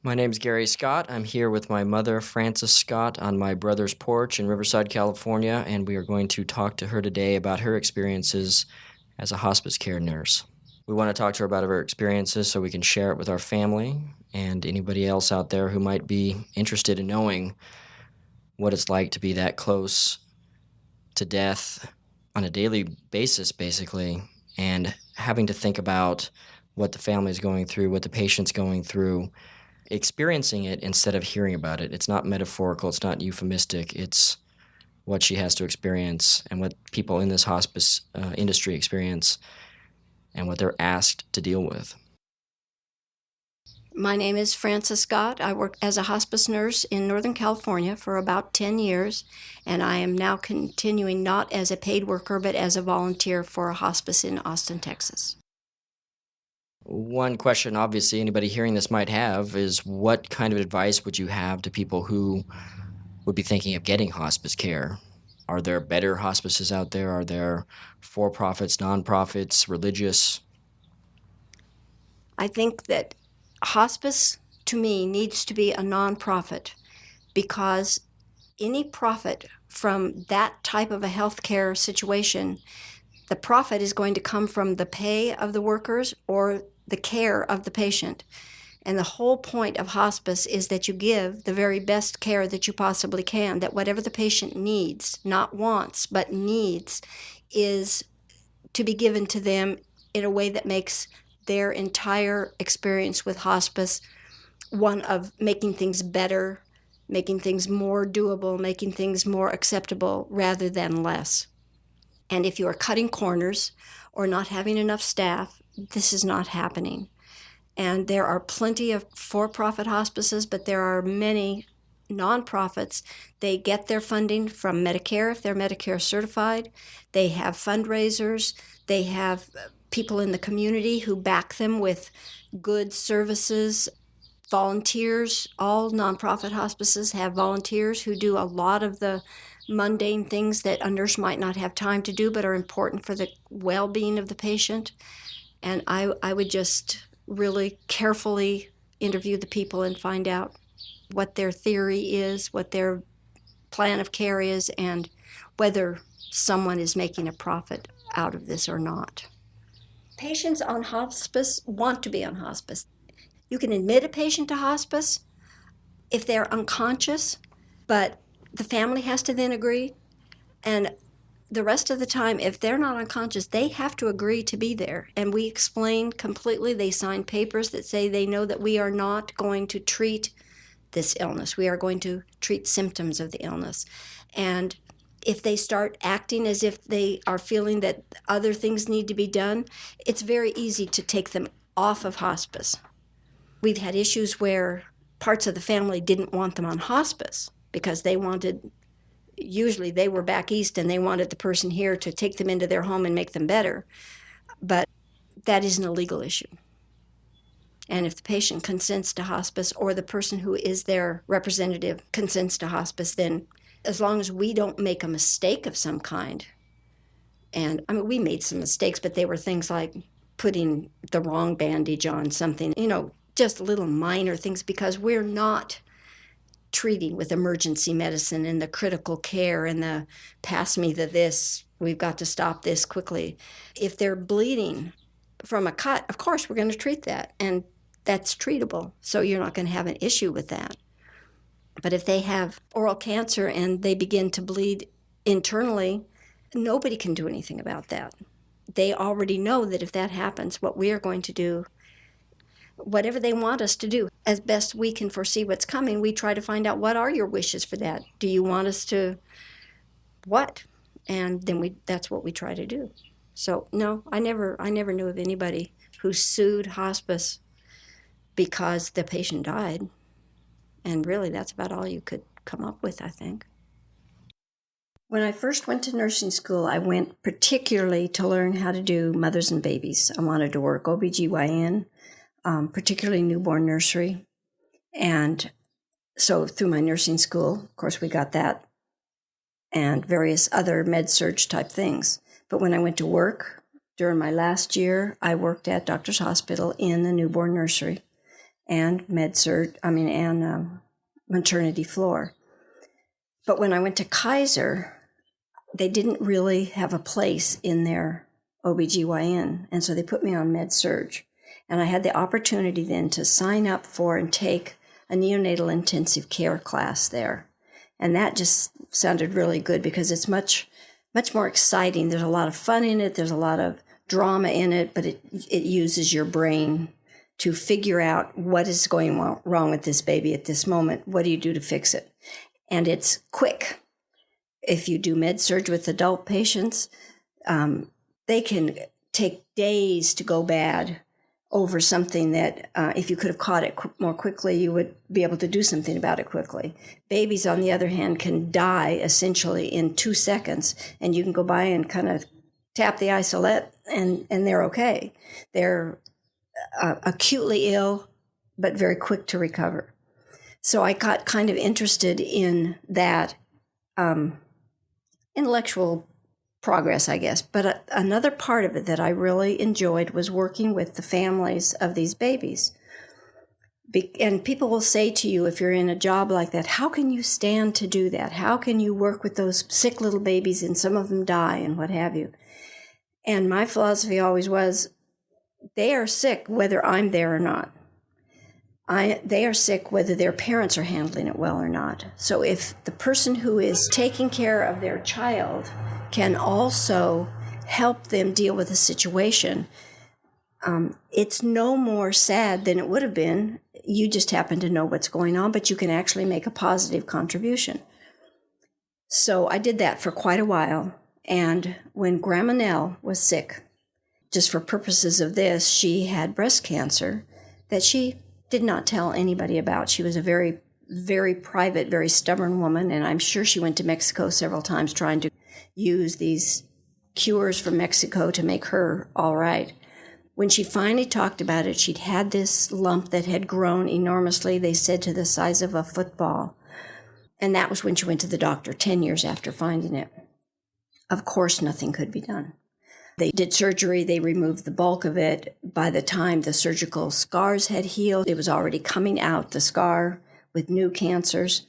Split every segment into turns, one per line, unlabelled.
My name's Gary Scott. I'm here with my mother, Frances Scott, on my brother's porch in Riverside, California, and we are going to talk to her today about her experiences as a hospice care nurse. We want to talk to her about her experiences so we can share it with our family and anybody else out there who might be interested in knowing what it's like to be that close to death on a daily basis, basically, and having to think about what the family is going through, what the patient's going through, experiencing it instead of hearing about it. It's not metaphorical, it's not euphemistic, it's what she has to experience and what people in this hospice industry experience and what they're asked to deal with.
My name is Frances Scott. I worked as a hospice nurse in Northern California for about 10 years, and I am now continuing not as a paid worker but as a volunteer for a hospice in Austin, Texas.
One question, obviously, anybody hearing this might have is what kind of advice would you have to people who would be thinking of getting hospice care? Are there better hospices out there? Are there for-profits, non-profits, religious?
I think that hospice, to me, needs to be a nonprofit because any profit from that type of a healthcare situation, the profit is going to come from the pay of the workers or the care of the patient. And the whole point of hospice is that you give the very best care that you possibly can, that whatever the patient needs, not wants, but needs, is to be given to them in a way that makes their entire experience with hospice one of making things better, making things more doable, making things more acceptable rather than less. And if you are cutting corners or not having enough staff, this is not happening. And there are plenty of for-profit hospices, but there are many nonprofits. They get their funding from Medicare if they're Medicare certified. They have fundraisers. They have people in the community who back them with good services, volunteers. All nonprofit hospices have volunteers who do a lot of the mundane things that a nurse might not have time to do but are important for the well-being of the patient. And I would just really carefully interview the people and find out what their theory is, what their plan of care is, and whether someone is making a profit out of this or not. Patients on hospice want to be on hospice. You can admit a patient to hospice if they're unconscious, but the family has to then agree. And the rest of the time, if they're not unconscious, they have to agree to be there. And we explain completely. They sign papers that say they know that we are not going to treat this illness. We are going to treat symptoms of the illness. And if they start acting as if they are feeling that other things need to be done, it's very easy to take them off of hospice. We've had issues where parts of the family didn't want them on hospice because usually they were back east and they wanted the person here to take them into their home and make them better. But that isn't a legal issue. And if the patient consents to hospice or the person who is their representative consents to hospice, then as long as we don't make a mistake of some kind, and I mean, we made some mistakes, but they were things like putting the wrong bandage on something, just little minor things, because we're not treating with emergency medicine and the critical care and the pass me this, we've got to stop this quickly. If they're bleeding from a cut, of course we're going to treat that, and that's treatable, so you're not going to have an issue with that. But if they have oral cancer and they begin to bleed internally, nobody can do anything about that. They already know that if that happens, what we are going to do, whatever they want us to do, as best we can foresee what's coming, we try to find out what are your wishes for that. Do you want us to what? And then that's what we try to do. So no, I never knew of anybody who sued hospice because the patient died. And really, that's about all you could come up with, I think. When I first went to nursing school, I went particularly to learn how to do mothers and babies. I wanted to work OBGYN, particularly newborn nursery. And so through my nursing school, of course, we got that and various other med-surg type things. But when I went to work during my last year, I worked at Doctor's Hospital in the newborn nursery. and maternity floor. But when I went to Kaiser, they didn't really have a place in their OBGYN, and so they put me on med-surg. And I had the opportunity then to sign up for and take a neonatal intensive care class there. And that just sounded really good because it's much more exciting. There's a lot of fun in it. There's a lot of drama in it, but it uses your brain to figure out what is going wrong with this baby at this moment. What do you do to fix it? And it's quick. If you do med-surg with adult patients, they can take days to go bad over something that if you could have caught it more quickly, you would be able to do something about it quickly. Babies, on the other hand, can die essentially in 2 seconds, and you can go by and kind of tap the isolette, and they're okay. They're acutely ill, but very quick to recover. So I got kind of interested in that intellectual progress, I guess. But another part of it that I really enjoyed was working with the families of these babies. And people will say to you, if you're in a job like that, how can you stand to do that? How can you work with those sick little babies and some of them die and what have you? And my philosophy always was, they are sick whether I'm there or not. They are sick whether their parents are handling it well or not. So if the person who is taking care of their child can also help them deal with a situation, it's no more sad than it would have been. You just happen to know what's going on, but you can actually make a positive contribution. So I did that for quite a while. And when Grandma Nell was sick, just for purposes of this, she had breast cancer that she did not tell anybody about. She was a very, very private, very stubborn woman, and I'm sure she went to Mexico several times trying to use these cures from Mexico to make her all right. When she finally talked about it, she'd had this lump that had grown enormously, they said to the size of a football. And that was when she went to the doctor 10 years after finding it. Of course, nothing could be done. They did surgery, they removed the bulk of it. By the time the surgical scars had healed, it was already coming out, the scar, with new cancers.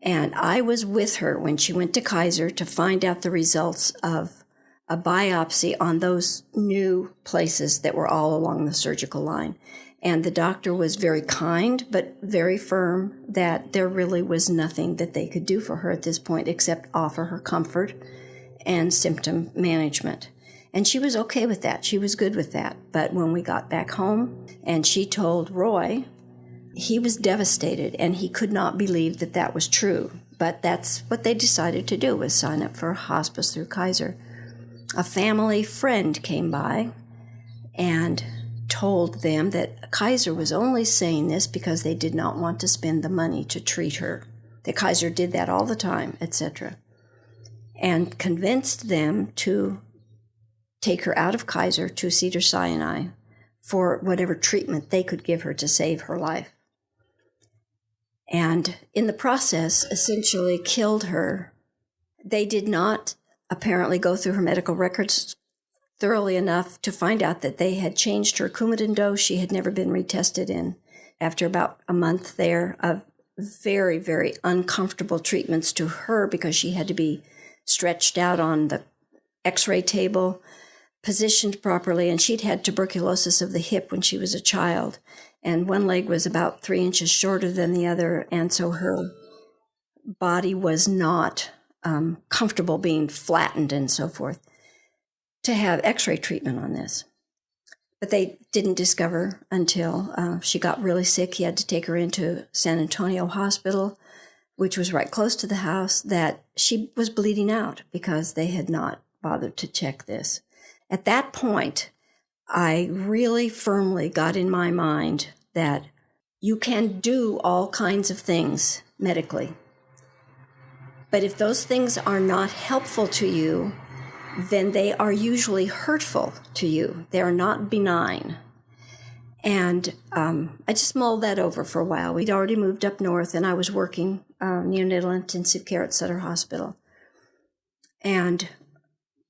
And I was with her when she went to Kaiser to find out the results of a biopsy on those new places that were all along the surgical line. And the doctor was very kind, but very firm that there really was nothing that they could do for her at this point except offer her comfort and symptom management. And she was okay with that. She was good with that. But when we got back home and she told Roy, he was devastated and he could not believe that that was true. But that's what they decided to do, was sign up for a hospice through Kaiser. A family friend came by and told them that Kaiser was only saying this because they did not want to spend the money to treat her. That Kaiser did that all the time, etc. And convinced them to take her out of Kaiser to Cedars-Sinai for whatever treatment they could give her to save her life. And in the process, essentially killed her. They did not apparently go through her medical records thoroughly enough to find out that they had changed her Coumadin dose. She had never been retested in. After about a month there of very, very uncomfortable treatments to her because she had to be stretched out on the x-ray table, positioned properly, and she'd had tuberculosis of the hip when she was a child, and one leg was about 3 inches shorter than the other, and so her body was not comfortable being flattened and so forth, to have x-ray treatment on this. But they didn't discover until she got really sick. He had to take her into San Antonio Hospital, which was right close to the house, that she was bleeding out because they had not bothered to check this. At that point, I really firmly got in my mind that you can do all kinds of things medically. But if those things are not helpful to you, then they are usually hurtful to you. They are not benign. And I just mulled that over for a while. We'd already moved up north, and I was working neonatal intensive care at Sutter Hospital. And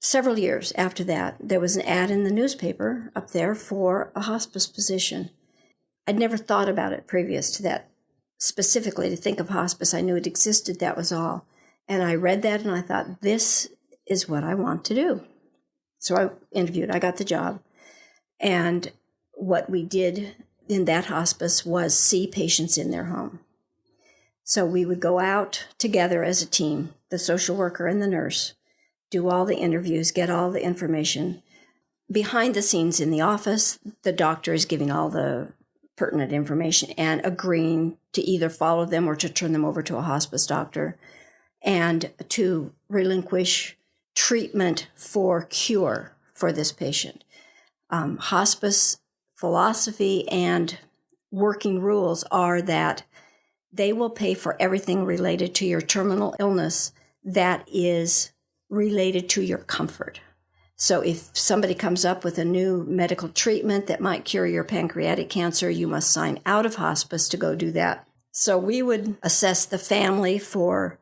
several years after that, there was an ad in the newspaper up there for a hospice position. I'd never thought about it previous to that, specifically to think of hospice. I knew it existed, that was all. And I read that and I thought, this is what I want to do. So I interviewed, I got the job. And what we did in that hospice was see patients in their home. So we would go out together as a team, the social worker and the nurse, do all the interviews, get all the information. Behind the scenes in the office, the doctor is giving all the pertinent information and agreeing to either follow them or to turn them over to a hospice doctor and to relinquish treatment for cure for this patient. Hospice philosophy and working rules are that they will pay for everything related to your terminal illness that is related to your comfort. So if somebody comes up with a new medical treatment that might cure your pancreatic cancer, you must sign out of hospice to go do that. So we would assess the family for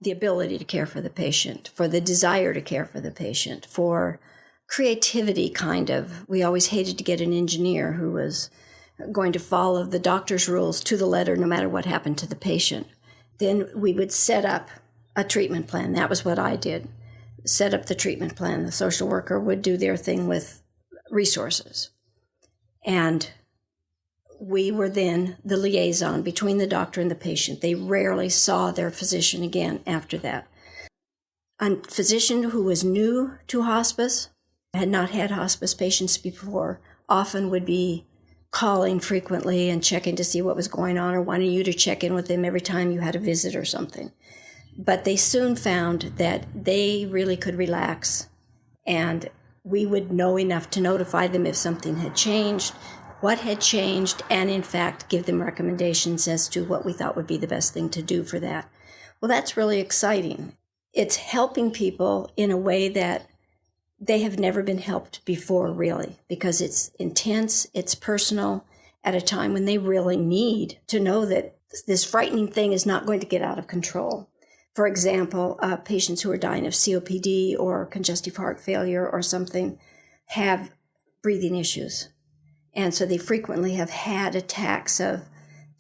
the ability to care for the patient, for the desire to care for the patient, for creativity, kind of. We always hated to get an engineer who was going to follow the doctor's rules to the letter no matter what happened to the patient. Then we would set up a treatment plan. That was what I did. Set up the treatment plan. The social worker would do their thing with resources. And we were then the liaison between the doctor and the patient. They rarely saw their physician again after that. A physician who was new to hospice, had not had hospice patients before, often would be calling frequently and checking to see what was going on or wanting you to check in with them every time you had a visit or something. But they soon found that they really could relax, and we would know enough to notify them if something had changed, what had changed, and in fact give them recommendations as to what we thought would be the best thing to do for that. Well, that's really exciting. It's helping people in a way that they have never been helped before, really, because it's intense, it's personal, at a time when they really need to know that this frightening thing is not going to get out of control. For example, patients who are dying of COPD or congestive heart failure or something have breathing issues. And so they frequently have had attacks of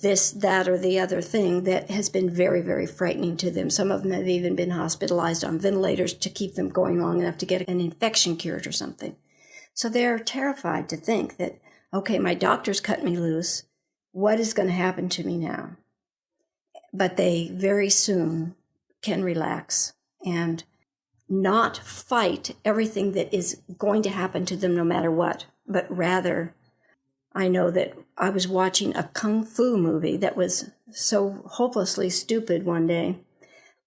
this, that, or the other thing that has been very, very frightening to them. Some of them have even been hospitalized on ventilators to keep them going long enough to get an infection cured or something. So they're terrified to think that, okay, my doctor's cut me loose. What is going to happen to me now? But they very soon can relax and not fight everything that is going to happen to them no matter what, but rather, I know that I was watching a kung fu movie that was so hopelessly stupid one day,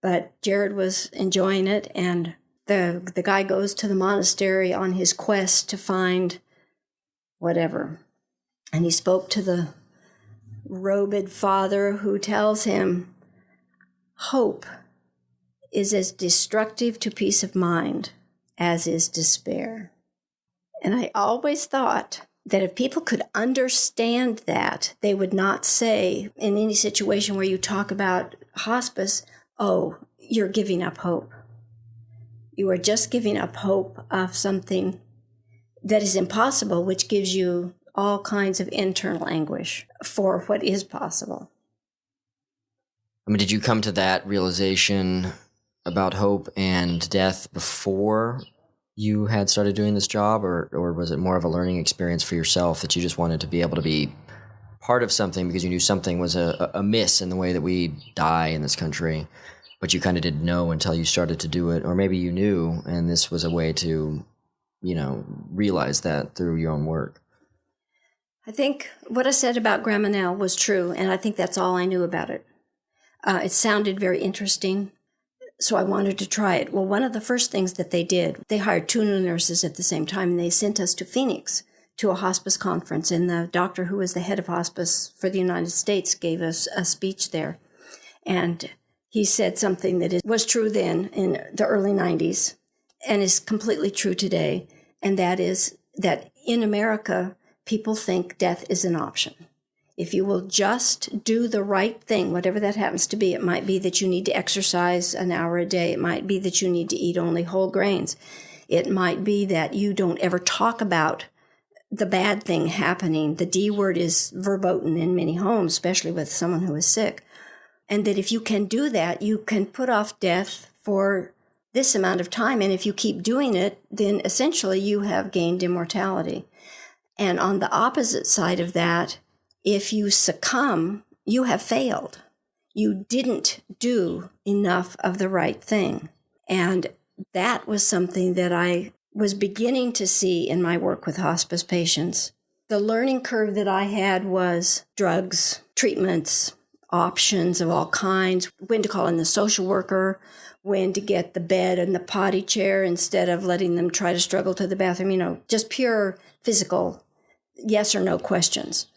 but Jared was enjoying it, and the guy goes to the monastery on his quest to find whatever, and he spoke to the robed father who tells him, hope is as destructive to peace of mind as is despair. And I always thought that if people could understand that, they would not say in any situation where you talk about hospice, oh, you're giving up hope. You are just giving up hope of something that is impossible, which gives you all kinds of internal anguish for what is possible.
I mean, did you come to that realization about hope and death before you had started doing this job, or was it more of a learning experience for yourself that you just wanted to be able to be part of something because you knew something was amiss in the way that we die in this country, but you kind of didn't know until you started to do it? Or maybe you knew and this was a way to, realize that through your own work.
I think what I said about Grandma Nell was true, and I think that's all I knew about it. It sounded very interesting, so I wanted to try it. Well, one of the first things that they did, they hired 2 new nurses at the same time, and they sent us to Phoenix to a hospice conference, and the doctor who was the head of hospice for the United States gave us a speech there. And he said something that was true then in the early 90s and is completely true today, and that is that in America, people think death is an option. If you will just do the right thing, whatever that happens to be, it might be that you need to exercise an hour a day. It might be that you need to eat only whole grains. It might be that you don't ever talk about the bad thing happening. The D word is verboten in many homes, especially with someone who is sick. And that if you can do that, you can put off death for this amount of time. And if you keep doing it, then essentially you have gained immortality. And on the opposite side of that, if you succumb, you have failed. You didn't do enough of the right thing. And that was something that I was beginning to see in my work with hospice patients. The learning curve that I had was drugs, treatments, options of all kinds, when to call in the social worker, when to get the bed and the potty chair instead of letting them try to struggle to the bathroom, just pure physical yes or no questions.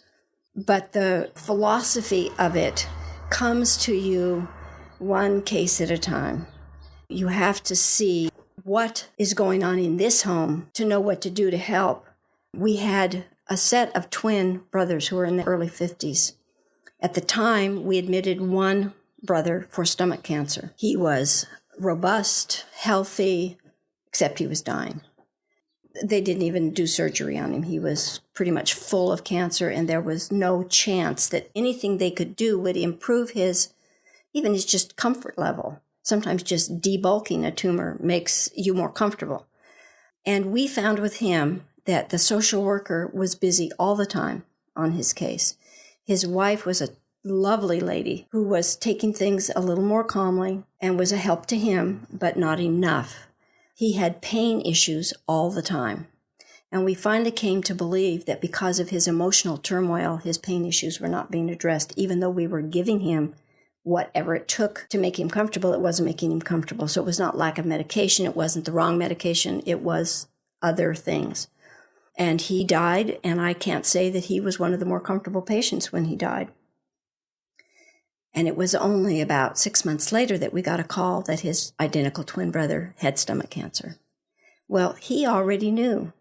But the philosophy of it comes to you one case at a time. You have to see what is going on in this home to know what to do to help. We had a set of twin brothers who were in the early 50s. At the time, we admitted one brother for stomach cancer. He was robust, healthy, except he was dying. They didn't even do surgery on him. He was pretty much full of cancer, and there was no chance that anything they could do would improve his just comfort level. Sometimes just debulking a tumor makes you more comfortable. And we found with him that the social worker was busy all the time on his case. His wife was a lovely lady who was taking things a little more calmly and was a help to him, but not enough. He had pain issues all the time. And we finally came to believe that because of his emotional turmoil, his pain issues were not being addressed. Even though we were giving him whatever it took to make him comfortable, it wasn't making him comfortable. So it was not lack of medication. It wasn't the wrong medication. It was other things. And he died, and I can't say that he was one of the more comfortable patients when he died. And it was only about 6 months later that we got a call that his identical twin brother had stomach cancer. Well, he already knew.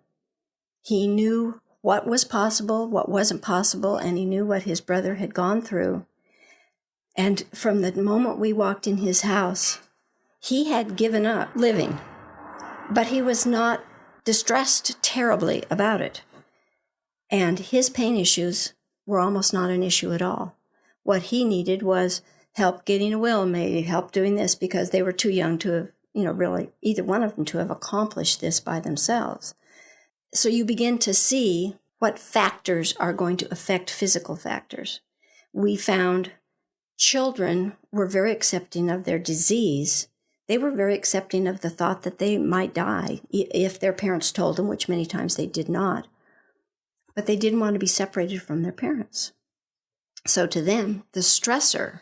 He knew what was possible, what wasn't possible, and he knew what his brother had gone through. And from the moment we walked in his house, he had given up living, but he was not distressed terribly about it. And his pain issues were almost not an issue at all. What he needed was help getting a will made, help doing this, because they were too young to have, really either one of them to have accomplished this by themselves. So you begin to see what factors are going to affect physical factors. We found children were very accepting of their disease. They were very accepting of the thought that they might die if their parents told them, which many times they did not. But they didn't want to be separated from their parents. So to them, the stressor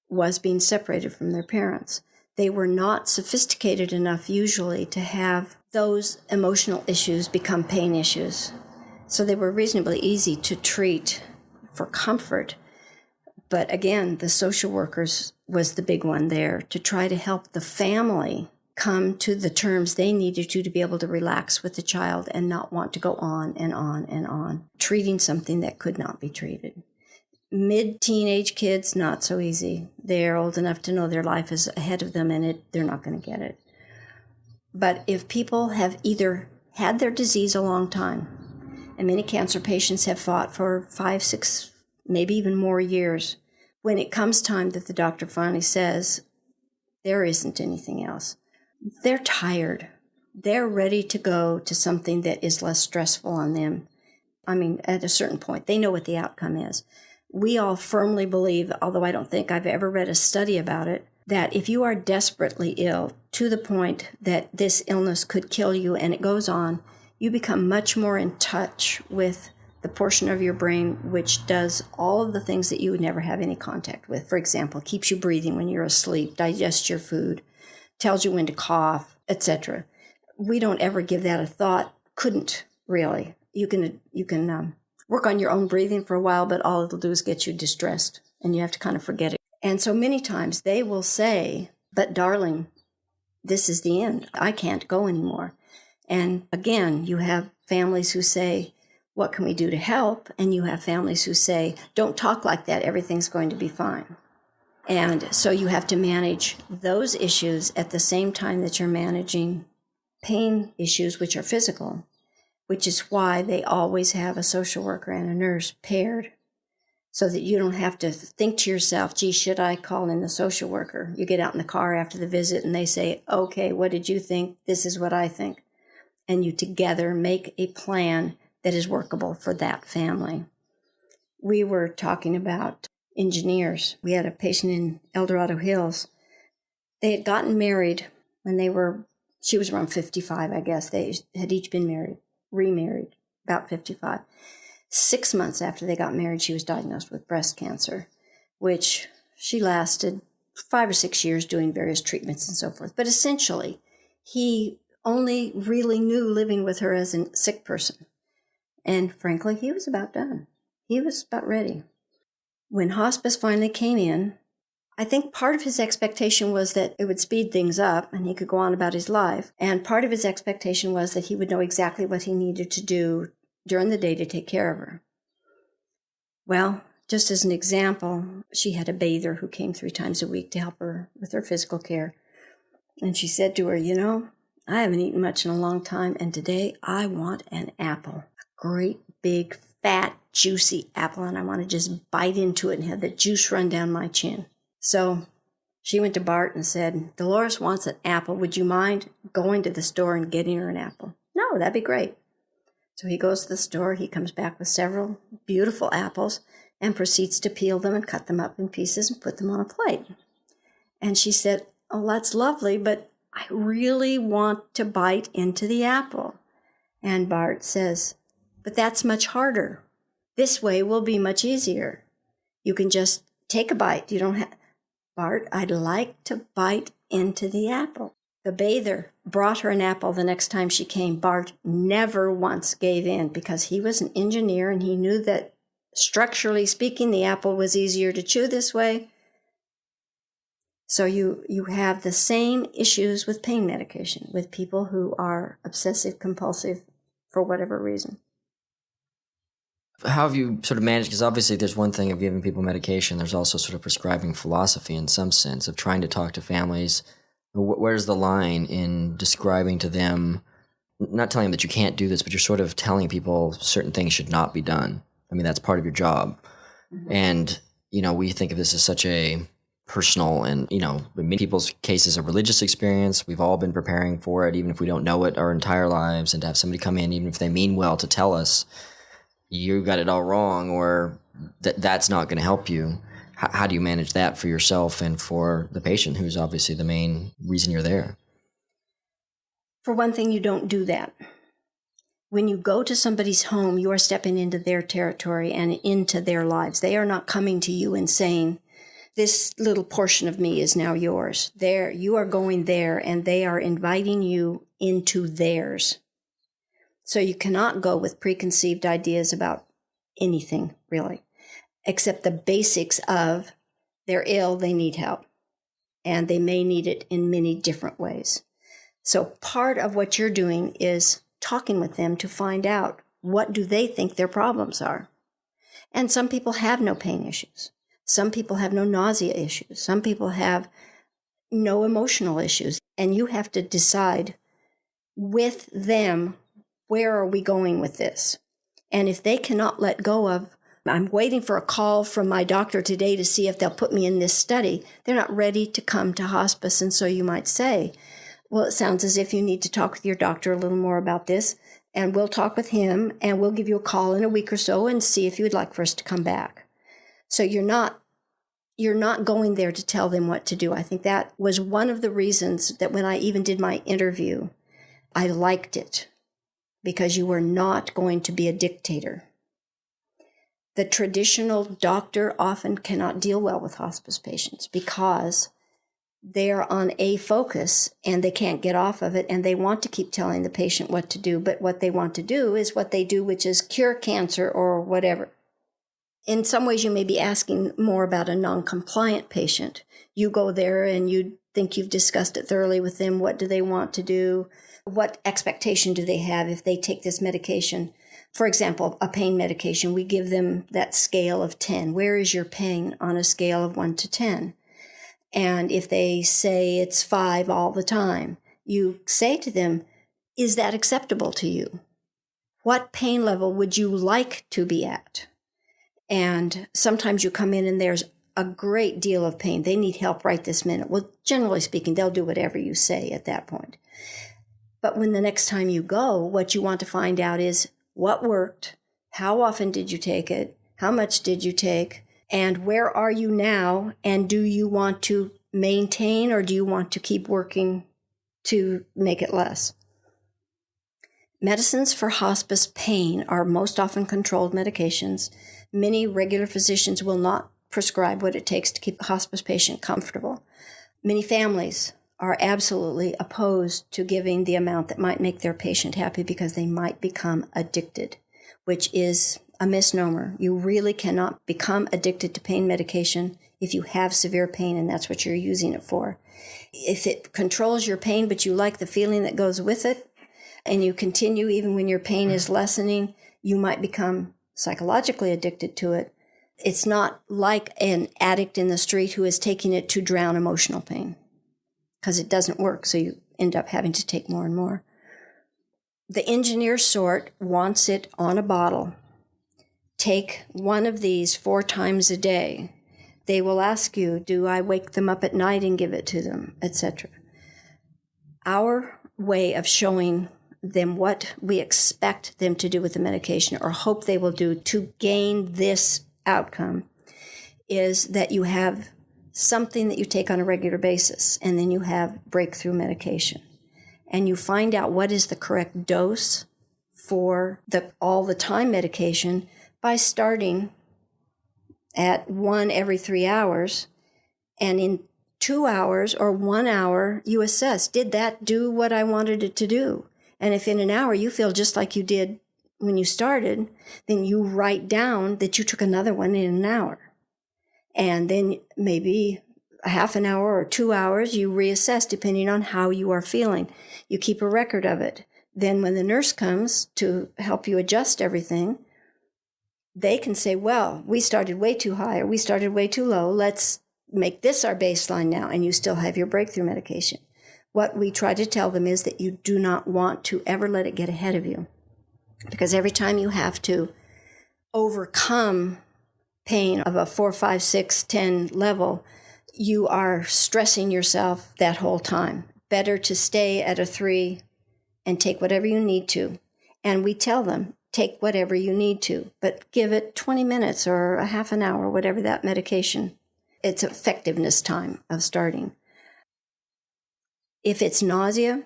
was being separated from their parents. They were not sophisticated enough usually to have those emotional issues become pain issues. So they were reasonably easy to treat for comfort. But again, the social workers was the big one there to try to help the family come to the terms they needed to be able to relax with the child and not want to go on and on and on, treating something that could not be treated. Mid-teenage kids, not so easy. They're old enough to know their life is ahead of them and they're not going to get it. But if people have either had their disease a long time, and many cancer patients have fought for 5, 6, maybe even more years, when it comes time that the doctor finally says, there isn't anything else, they're tired. They're ready to go to something that is less stressful on them. At a certain point, they know what the outcome is. We all firmly believe, although I don't think I've ever read a study about it, that if you are desperately ill to the point that this illness could kill you and it goes on, you become much more in touch with the portion of your brain which does all of the things that you would never have any contact with. For example, keeps you breathing when you're asleep, digests your food, tells you when to cough, etc. We don't ever give that a thought. Couldn't really. You can work on your own breathing for a while, but all it'll do is get you distressed, and you have to kind of forget it. And so many times they will say, but darling, this is the end. I can't go anymore. And again, you have families who say, what can we do to help? And you have families who say, don't talk like that. Everything's going to be fine. And so you have to manage those issues at the same time that you're managing pain issues, which are physical. which is why they always have a social worker and a nurse paired, so that you don't have to think to yourself, gee, should I call in the social worker? You get out in the car after the visit and they say, okay, what did you think? This is what I think. And you together make a plan that is workable for that family. We were talking about engineers. We had a patient in El Dorado Hills. They had gotten married when she was around 55, I guess. They had each been remarried, about 55. 6 months after they got married, she was diagnosed with breast cancer, which she lasted 5 or 6 years doing various treatments and so forth. But essentially, he only really knew living with her as a sick person. And frankly, he was about done. He was about ready. When hospice finally came in, I think part of his expectation was that it would speed things up and he could go on about his life. And part of his expectation was that he would know exactly what he needed to do during the day to take care of her. Well, just as an example, she had a bather who came 3 times a week to help her with her physical care. And she said to her, I haven't eaten much in a long time, and today I want an apple. A great, big, fat, juicy apple, and I want to just bite into it and have the juice run down my chin. So she went to Bart and said, Dolores wants an apple. Would you mind going to the store and getting her an apple? No, that'd be great. So he goes to the store. He comes back with several beautiful apples and proceeds to peel them and cut them up in pieces and put them on a plate. And she said, oh, that's lovely, but I really want to bite into the apple. And Bart says, but that's much harder. This way will be much easier. You can just take a bite. You don't have... Bart, I'd like to bite into the apple. The bather brought her an apple the next time she came. Bart never once gave in because he was an engineer and he knew that structurally speaking, the apple was easier to chew this way. So you have the same issues with pain medication with people who are obsessive compulsive for whatever reason.
How have you sort of managed, because obviously there's one thing of giving people medication, there's also sort of prescribing philosophy in some sense of trying to talk to families. Where's the line in describing to them, not telling them that you can't do this, but you're sort of telling people certain things should not be done. I mean, that's part of your job. Mm-hmm. And, we think of this as such a personal and, in many people's cases, a religious experience. We've all been preparing for it, even if we don't know it our entire lives, and to have somebody come in, even if they mean well, to tell us, you got it all wrong, or that's not going to help you. How do you manage that for yourself and for the patient, who's obviously the main reason you're there?
For one thing, you don't do that. When you go to somebody's home, you are stepping into their territory and into their lives. They are not coming to you and saying, this little portion of me is now yours. You are going there, and they are inviting you into theirs. So you cannot go with preconceived ideas about anything, really, except the basics of they're ill, they need help, and they may need it in many different ways. So part of what you're doing is talking with them to find out what do they think their problems are. And some people have no pain issues. Some people have no nausea issues. Some people have no emotional issues. And you have to decide with them, where are we going with this? And if they cannot let go of, I'm waiting for a call from my doctor today to see if they'll put me in this study, they're not ready to come to hospice. And so you might say, well, it sounds as if you need to talk with your doctor a little more about this, and we'll talk with him, and we'll give you a call in a week or so and see if you would like for us to come back. So you're not going there to tell them what to do. I think that was one of the reasons that when I even did my interview, I liked it, because you were not going to be a dictator. The traditional doctor often cannot deal well with hospice patients because they're on a focus and they can't get off of it, and they want to keep telling the patient what to do, but what they want to do is what they do, which is cure cancer or whatever. In some ways, you may be asking more about a non-compliant patient. You go there and you think you've discussed it thoroughly with them. What do they want to do? What expectation do they have if they take this medication? For example, a pain medication, we give them that scale of 10. Where is your pain on a scale of 1 to 10? And if they say it's 5 all the time, you say to them, is that acceptable to you? what pain level would you like to be at? And sometimes you come in and there's a great deal of pain. They need help right this minute. Well, generally speaking, they'll do whatever you say at that point. But when the next time you go, what you want to find out is what worked, how often did you take it, how much did you take, and where are you now, and do you want to maintain or do you want to keep working to make it less? Medicines for hospice pain are most often controlled medications. Many regular physicians will not prescribe what it takes to keep a hospice patient comfortable. Many families are absolutely opposed to giving the amount that might make their patient happy because they might become addicted, which is a misnomer. You really cannot become addicted to pain medication if you have severe pain and that's what you're using it for. If it controls your pain, but you like the feeling that goes with it, and you continue even when your pain is lessening, you might become psychologically addicted to it. It's not like an addict in the street who is taking it to drown emotional pain, because it doesn't work, so you end up having to take more and more. The engineer sort wants it on a bottle. Take one of these 4 times a day. They will ask you, do I wake them up at night and give it to them, etc. Our way of showing them what we expect them to do with the medication or hope they will do to gain this outcome is that you have something that you take on a regular basis, and then you have breakthrough medication. And you find out what is the correct dose for the all-the-time medication by starting at 1 every 3 hours, and in 2 hours or 1 hour, you assess, did that do what I wanted it to do? And if in an hour you feel just like you did when you started, then you write down that you took another one in an hour. And then maybe a half an hour or 2 hours, you reassess depending on how you are feeling. You keep a record of it. Then when the nurse comes to help you adjust everything, they can say, well, we started way too high or we started way too low. Let's make this our baseline now, and you still have your breakthrough medication. What we try to tell them is that you do not want to ever let it get ahead of you, because every time you have to overcome pain of a 4, 5, 6, 10 level, you are stressing yourself that whole time. Better to stay at a 3 and take whatever you need to. And we tell them, take whatever you need to, but give it 20 minutes or a half an hour, whatever that medication, its effectiveness time of starting. If it's nausea,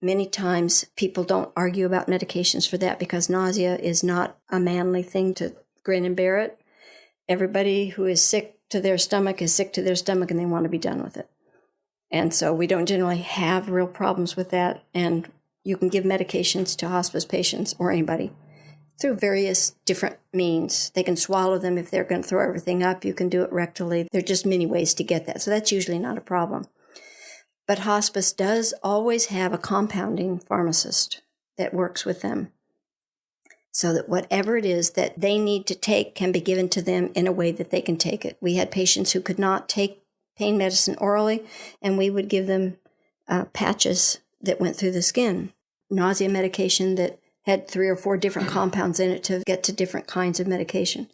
many times people don't argue about medications for that because nausea is not a manly thing to grin and bear it. Everybody who is sick to their stomach is sick to their stomach and they want to be done with it. And so we don't generally have real problems with that. And you can give medications to hospice patients or anybody through various different means. They can swallow them if they're going to throw everything up. You can do it rectally. There are just many ways to get that. So that's usually not a problem. But hospice does always have a compounding pharmacist that works with them so that whatever it is that they need to take can be given to them in a way that they can take it. We had patients who could not take pain medicine orally, and we would give them patches that went through the skin, nausea medication that had 3 or 4 different compounds in it to get to different kinds of medication.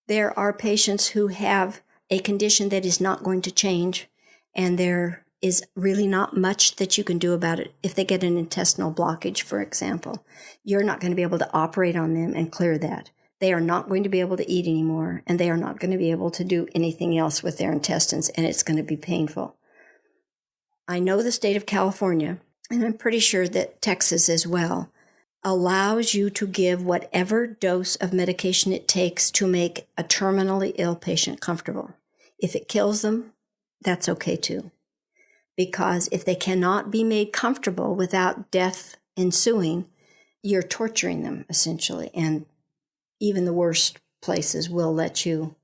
There are patients who have a condition that is not going to change, and there is really not much that you can do about it. If they get an intestinal blockage, for example, you're not going to be able to operate on them and clear that. They are not going to be able to eat anymore, and they are not going to be able to do anything else with their intestines, and it's going to be painful. I know the state of California, and I'm pretty sure that Texas as well, allows you to give whatever dose of medication it takes to make a terminally ill patient comfortable. If it kills them, that's okay too. Because if they cannot be made comfortable without death ensuing, you're torturing them essentially. And even the worst places will let you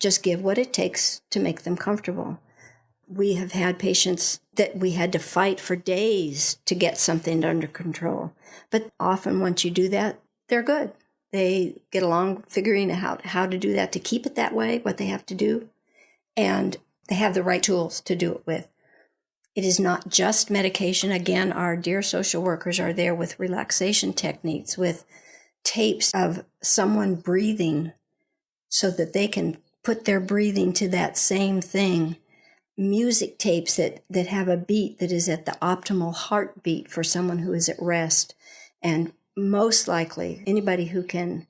just give what it takes to make them comfortable. We have had patients that we had to fight for days to get something under control. But often once you do that, they're good. They get along figuring out how to do that, to keep it that way, what they have to do. And they have the right tools to do it with. It is not just medication. Again, our dear social workers are there with relaxation techniques, with tapes of someone breathing so that they can put their breathing to that same thing. Music tapes that have a beat that is at the optimal heartbeat for someone who is at rest. And most likely, anybody who can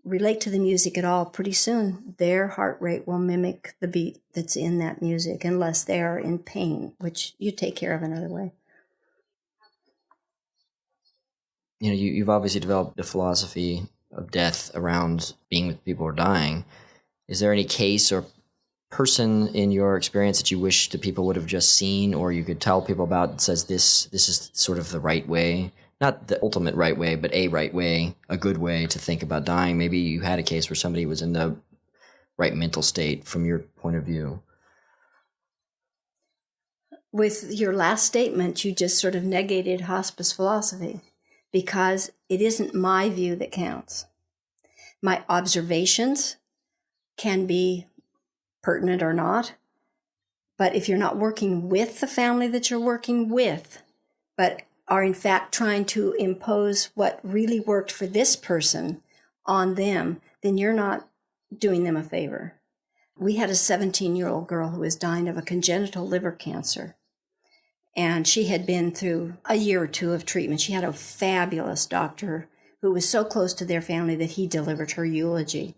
relate to the music at all, pretty soon their heart rate will mimic the beat that's in that music, unless they are in pain, which you take care of another way.
You've obviously developed a philosophy of death around being with people who are dying. Is there any case or person in your experience that you wish that people would have just seen, or you could tell people about, that says this is sort of the right way? Not the ultimate right way, but a right way, a good way to think about dying. Maybe you had a case where somebody was in the right mental state from your point of view.
With your last statement, you just sort of negated hospice philosophy, because it isn't my view that counts. My observations can be pertinent or not, but if you're not working with the family that you're working with, but are in fact trying to impose what really worked for this person on them, then you're not doing them a favor. We had a 17-year-old girl who was dying of a congenital liver cancer, and she had been through a year or two of treatment. She had a fabulous doctor who was so close to their family that he delivered her eulogy.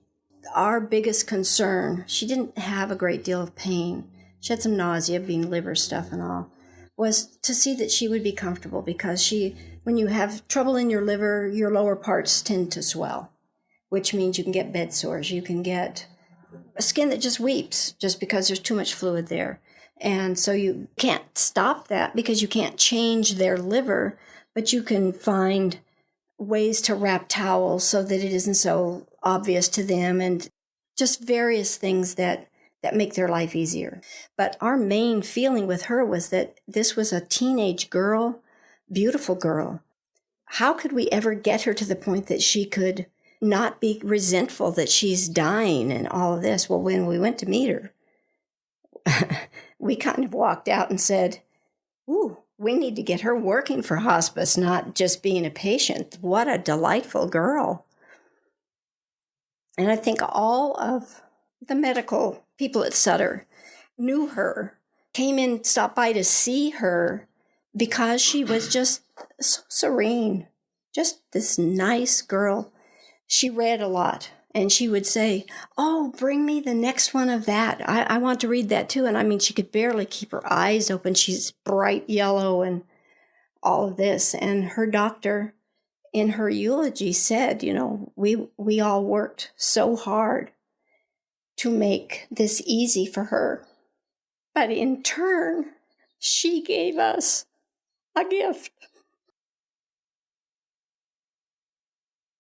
Our biggest concern, she didn't have a great deal of pain. She had some nausea, being liver stuff and all, was to see that she would be comfortable, because when you have trouble in your liver, your lower parts tend to swell, which means you can get bed sores. You can get a skin that just weeps just because there's too much fluid there. And so you can't stop that because you can't change their liver, but you can find ways to wrap towels so that it isn't so obvious to them, and just various things that make their life easier. But our main feeling with her was that this was a teenage girl, beautiful girl. How could we ever get her to the point that she could not be resentful that she's dying and all of this? Well, when we went to meet her, we kind of walked out and said, ooh, we need to get her working for hospice, not just being a patient. What a delightful girl. And I think all of the medical people at Sutter knew her, came in, stopped by to see her, because she was just so serene, just this nice girl. She read a lot, and she would say, oh, bring me the next one of that. I want to read that too. And I mean, she could barely keep her eyes open. She's bright yellow and all of this. And her doctor, in her eulogy, said, we all worked so hard to make this easy for her. But in turn, she gave us a gift.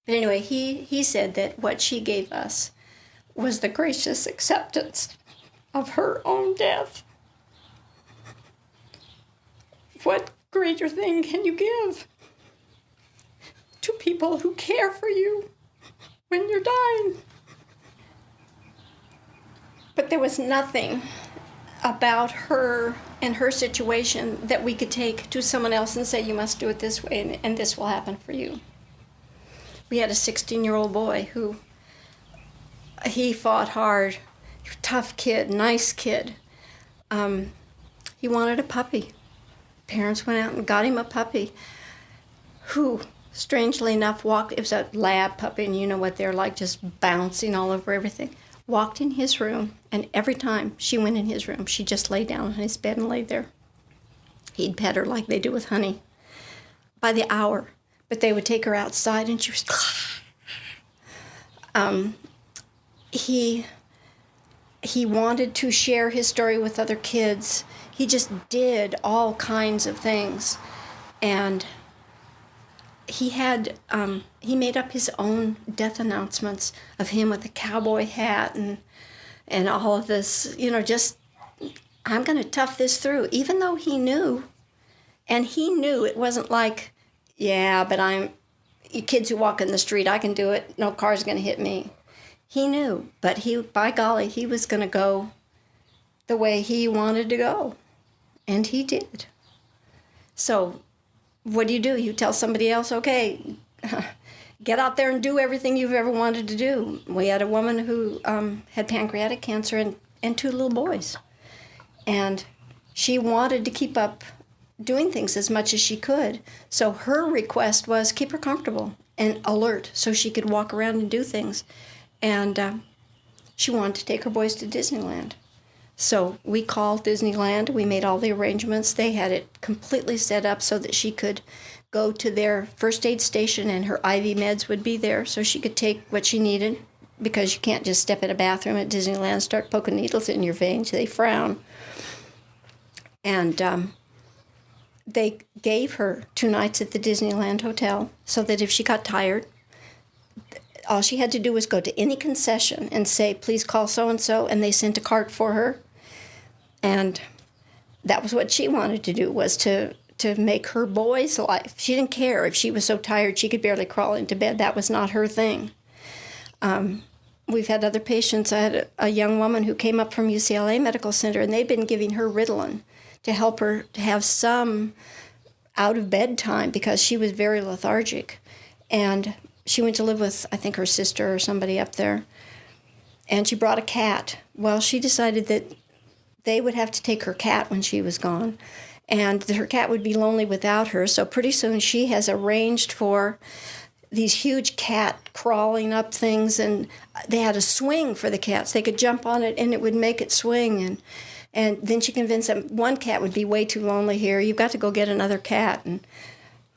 But anyway, he said that what she gave us was the gracious acceptance of her own death. What greater thing can you give to people who care for you when you're dying? But there was nothing about her and her situation that we could take to someone else and say, you must do it this way and this will happen for you. We had a 16-year-old boy who, he fought hard, tough kid, nice kid. He wanted a puppy. Parents went out and got him a puppy who, strangely enough, it was a lab puppy, and you know what they're like, just bouncing all over everything. Walked in his room, and every time she went in his room, she just lay down on his bed and laid there. He'd pet her like they do with honey by the hour, but they would take her outside, and she was... He wanted to share his story with other kids. He just did all kinds of things, and he made up his own death announcements of him with a cowboy hat and all of this, just, I'm going to tough this through, even though he knew it wasn't like, yeah, but kids who walk in the street, I can do it, no car's going to hit me. He knew, but by golly, he was going to go the way he wanted to go. And he did. So what do? You tell somebody else, okay, get out there and do everything you've ever wanted to do. We had a woman who had pancreatic cancer and 2 little boys. And she wanted to keep up doing things as much as she could. So her request was keep her comfortable and alert so she could walk around and do things. And she wanted to take her boys to Disneyland. So we called Disneyland. We made all the arrangements. They had it completely set up so that she could go to their first aid station and her IV meds would be there so she could take what she needed, because you can't just step in a bathroom at Disneyland and start poking needles in your veins. They frown. And they gave her 2 nights at the Disneyland Hotel so that if she got tired, all she had to do was go to any concession and say, please call so-and-so, and they sent a cart for her. And that was what she wanted to do, was to make her boy's life. She didn't care if she was so tired she could barely crawl into bed. That was not her thing. We've had other patients. I had a young woman who came up from UCLA Medical Center, and they'd been giving her Ritalin to help her to have some out-of-bed time because she was very lethargic. And she went to live with, I think, her sister or somebody up there. And she brought a cat. Well, she decided that they would have to take her cat when she was gone, and her cat would be lonely without her. So pretty soon she has arranged for these huge cat crawling up things, and they had a swing for the cats. They could jump on it, and it would make it swing. And then she convinced them one cat would be way too lonely here. You've got to go get another cat. And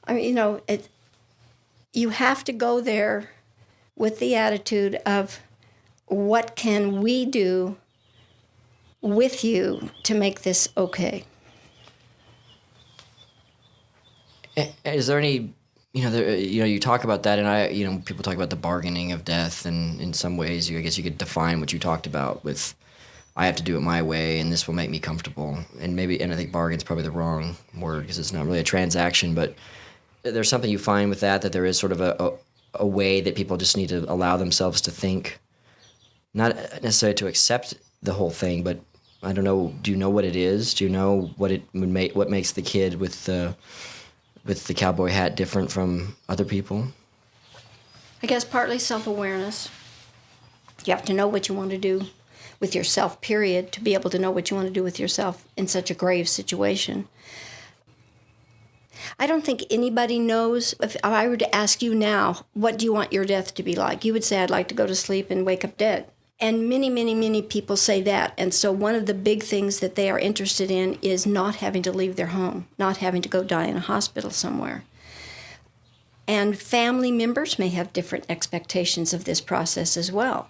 I mean, you have to go there with the attitude of, what can we do with you to make this okay?
Is there any, you talk about that, and people talk about the bargaining of death, and in some ways, I guess you could define what you talked about with, I have to do it my way, and this will make me comfortable. And I think bargain's probably the wrong word because it's not really a transaction, but there's something you find with that there is sort of a way that people just need to allow themselves to think, not necessarily to accept the whole thing, but I don't know, do you know what it is? Do you know what what makes the kid with the cowboy hat different from other people?
I guess partly self-awareness. You have to know what you want to do with yourself, period, to be able to know what you want to do with yourself in such a grave situation. I don't think anybody knows. If I were to ask you now, what do you want your death to be like? You would say, I'd like to go to sleep and wake up dead. And many, many, many people say that. And so one of the big things that they are interested in is not having to leave their home, not having to go die in a hospital somewhere. And family members may have different expectations of this process as well.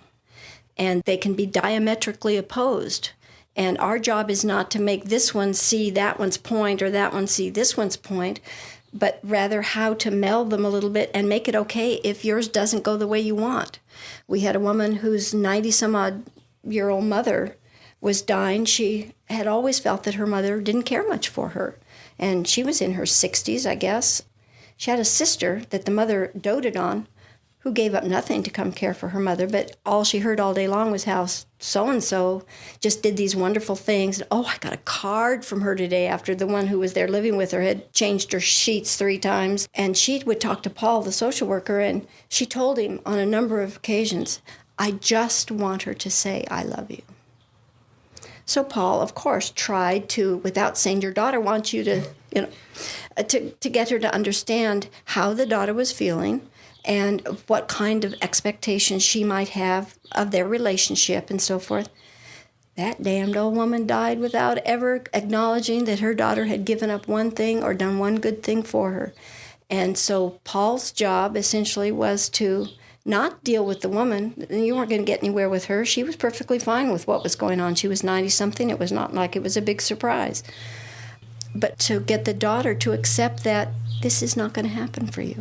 And they can be diametrically opposed. And our job is not to make this one see that one's point or that one see this one's point, but rather how to meld them a little bit and make it okay if yours doesn't go the way you want. We had a woman whose 90-some-odd-year-old mother was dying. She had always felt that her mother didn't care much for her, and she was in her 60s, I guess. She had a sister that the mother doted on who gave up nothing to come care for her mother, but all she heard all day long was how so-and-so just did these wonderful things. Oh, I got a card from her today after the one who was there living with her had changed her sheets 3 times. And she would talk to Paul, the social worker, and she told him on a number of occasions, I just want her to say, I love you. So Paul, of course, tried to, without saying your daughter wants you to, to get her to understand how the daughter was feeling, and what kind of expectations she might have of their relationship and so forth. That damned old woman died without ever acknowledging that her daughter had given up one thing or done one good thing for her. And so Paul's job essentially was to not deal with the woman. You weren't going to get anywhere with her. She was perfectly fine with what was going on. She was 90-something. It was not like it was a big surprise. But to get the daughter to accept that this is not going to happen for you.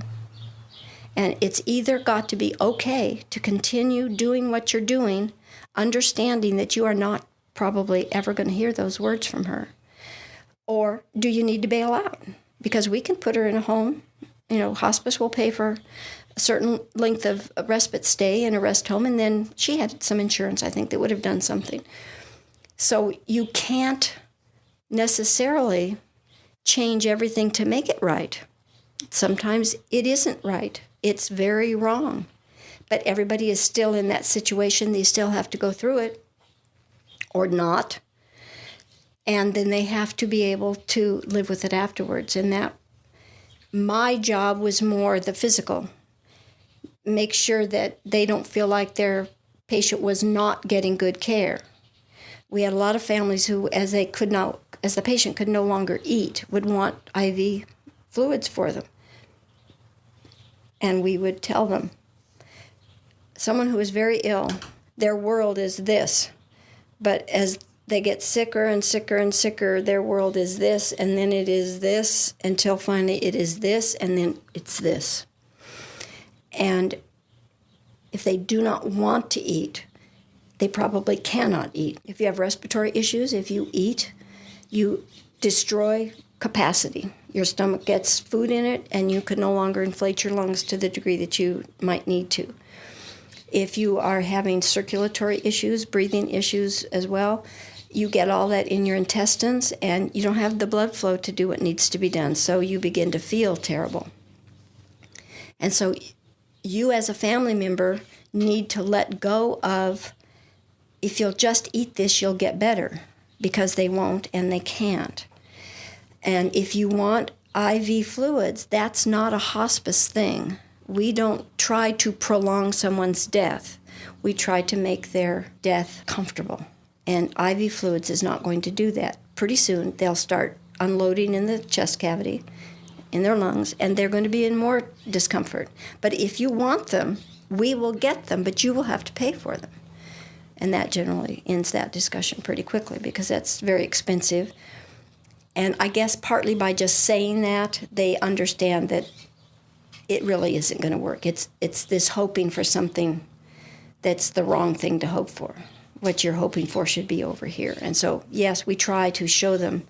And it's either got to be okay to continue doing what you're doing, understanding that you are not probably ever going to hear those words from her, or do you need to bail out? Because we can put her in a home. Hospice will pay for a certain length of respite stay in a rest home, and then she had some insurance, I think, that would have done something. So you can't necessarily change everything to make it right. Sometimes it isn't right. It's very wrong. But everybody is still in that situation. They still have to go through it or not. And then they have to be able to live with it afterwards. And that my job was more the physical. Make sure that they don't feel like their patient was not getting good care. We had a lot of families who, as the patient could no longer eat, would want IV fluids for them. And we would tell them, someone who is very ill, their world is this. But as they get sicker and sicker and sicker, their world is this, and then it is this, until finally it is this, and then it's this. And if they do not want to eat, they probably cannot eat. If you have respiratory issues, if you eat, you destroy capacity. Your stomach gets food in it, and you can no longer inflate your lungs to the degree that you might need to. If you are having circulatory issues, breathing issues as well, you get all that in your intestines, and you don't have the blood flow to do what needs to be done, so you begin to feel terrible. And so you as a family member need to let go of, if you'll just eat this, you'll get better, because they won't and they can't. And if you want IV fluids, that's not a hospice thing. We don't try to prolong someone's death. We try to make their death comfortable. And IV fluids is not going to do that. Pretty soon, they'll start unloading in the chest cavity, in their lungs, and they're going to be in more discomfort. But if you want them, we will get them, but you will have to pay for them. And that generally ends that discussion pretty quickly, because that's very expensive. And I guess partly by just saying that, they understand that it really isn't going to work. It's this hoping for something that's the wrong thing to hope for. What you're hoping for should be over here. And so, yes, we try to show them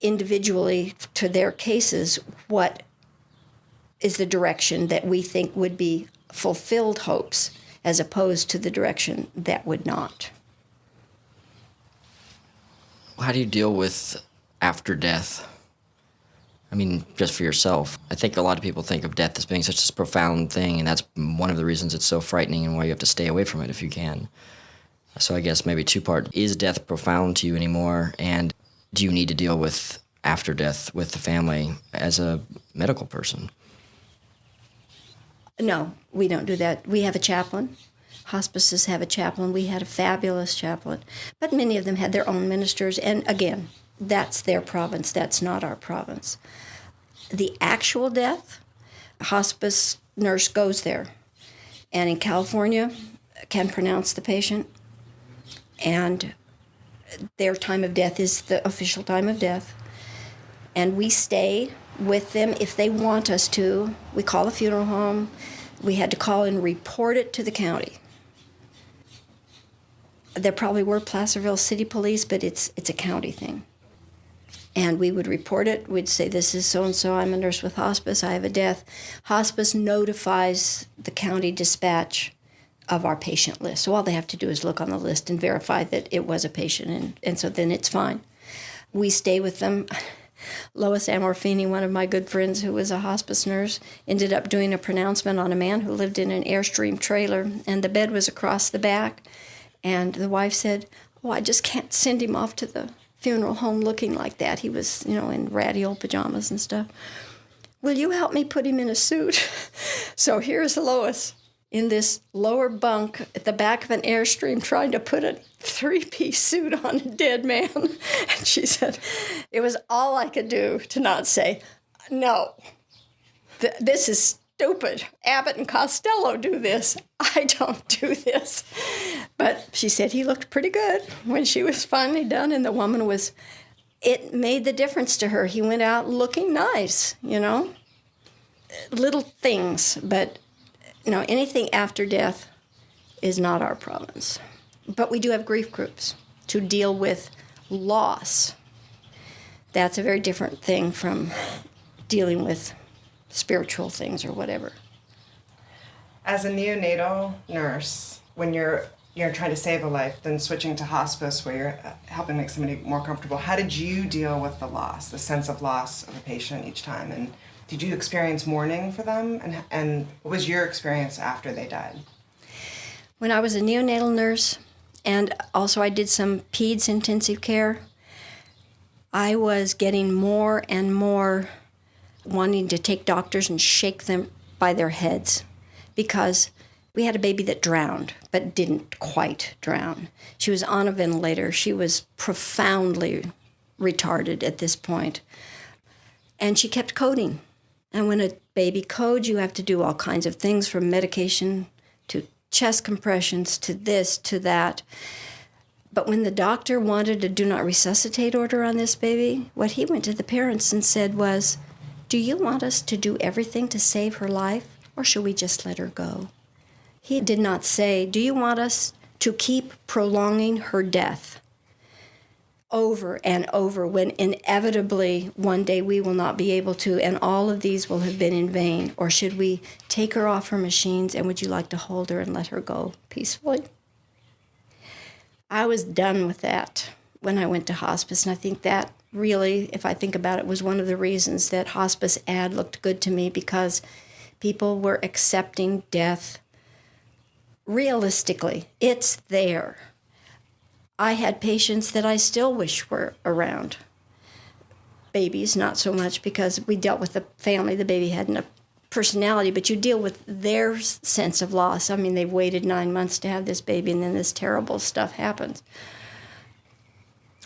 individually to their cases what is the direction that we think would be fulfilled hopes, as opposed to the direction that would not.
How do you deal with after death? I mean, just for yourself. I think a lot of people think of death as being such a profound thing, and that's one of the reasons it's so frightening and why you have to stay away from it if you can. So I guess maybe two-part. Is death profound to you anymore, and do you need to deal with after death with the family as a medical person?
No, we don't do that. We have a chaplain. Hospices have a chaplain. We had a fabulous chaplain. But many of them had their own ministers. And again, that's their province. That's not our province. The actual death, a hospice nurse goes there. And in California, can pronounce the patient. And their time of death is the official time of death. And we stay with them if they want us to. We call the funeral home. We had to call and report it to the county. There probably were Placerville City Police, but it's a county thing. And we would report it. We'd say, this is so-and-so, I'm a nurse with hospice, I have a death. Hospice notifies the county dispatch of our patient list. So all they have to do is look on the list and verify that it was a patient, and so then it's fine. We stay with them. Lois Amorfini, one of my good friends who was a hospice nurse, ended up doing a pronouncement on a man who lived in an Airstream trailer, and the bed was across the back. And the wife said, oh, I just can't send him off to the funeral home looking like that. He was, in ratty old pajamas and stuff. Will you help me put him in a suit? So here's Lois in this lower bunk at the back of an Airstream trying to put a three-piece suit on a dead man. And she said, it was all I could do to not say, no, this is stupid. Abbott and Costello do this. I don't do this. But she said he looked pretty good when she was finally done, and the woman was, it made the difference to her. He went out looking nice, little things, but anything after death is not our province. But we do have grief groups to deal with loss. That's a very different thing from dealing with spiritual things or whatever.
As a neonatal nurse, when you're you're trying to save a life, then switching to hospice where you're helping make somebody more comfortable. How did you deal with the loss, the sense of loss of a patient each time? And did you experience mourning for them? And what was your experience after they died?
When I was a neonatal nurse, and also I did some peds intensive care, I was getting more and more wanting to take doctors and shake them by their heads, because we had a baby that drowned, but didn't quite drown. She was on a ventilator. She was profoundly retarded at this point. And she kept coding. And when a baby codes, you have to do all kinds of things, from medication to chest compressions to this to that. But when the doctor wanted a do not resuscitate order on this baby, what he went to the parents and said was, "Do you want us to do everything to save her life, or should we just let her go?" He did not say, "Do you want us to keep prolonging her death over and over, when inevitably one day we will not be able to, and all of these will have been in vain? Or should we take her off her machines, and would you like to hold her and let her go peacefully?" I was done with that when I went to hospice, and I think that really, if I think about it, was one of the reasons that hospice ad looked good to me, because people were accepting death realistically. It's there. I had patients that I still wish were around. Babies, not so much, because we dealt with the family. The baby had a personality, but you deal with their sense of loss. I mean, they've waited 9 months to have this baby, and then this terrible stuff happens.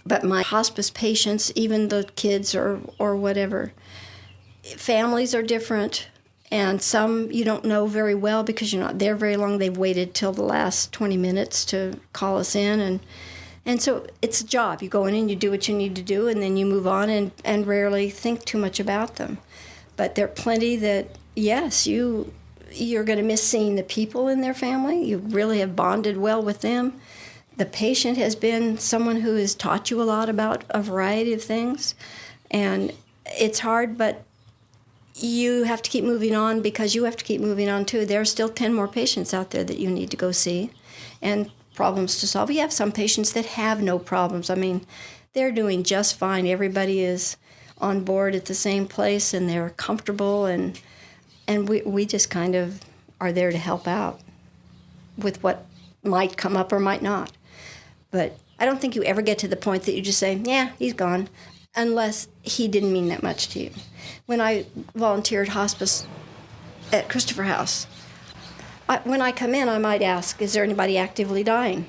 But my hospice patients, even the kids or whatever, families are different. And some you don't know very well because you're not there very long. They've waited till the last 20 minutes to call us in. And so it's a job. You go in and you do what you need to do, and then you move on and rarely think too much about them. But there are plenty that, yes, you're going to miss seeing the people in their family. You really have bonded well with them. The patient has been someone who has taught you a lot about a variety of things. And it's hard, but you have to keep moving on, because you have to keep moving on too. There are still 10 more patients out there that you need to go see and problems to solve. We have some patients that have no problems. I mean, they're doing just fine. Everybody is on board at the same place, and they're comfortable, and we just kind of are there to help out with what might come up or might not. But I don't think you ever get to the point that you just say, "Yeah, he's gone," unless he didn't mean that much to you. When I volunteered hospice at Christopher House, when I come in, I might ask, "Is there anybody actively dying?"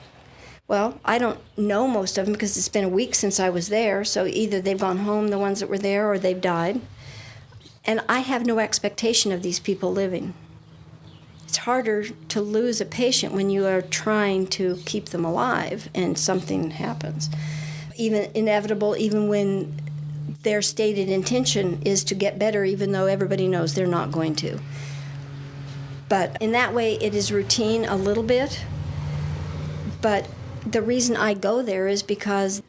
Well, I don't know most of them, because it's been a week since I was there, so either they've gone home, the ones that were there, or they've died. And I have no expectation of these people living. It's harder to lose a patient when you are trying to keep them alive and something happens. Even inevitable, even when their stated intention is to get better, even though everybody knows they're not going to. But in that way, it is routine a little bit. But the reason I go there is because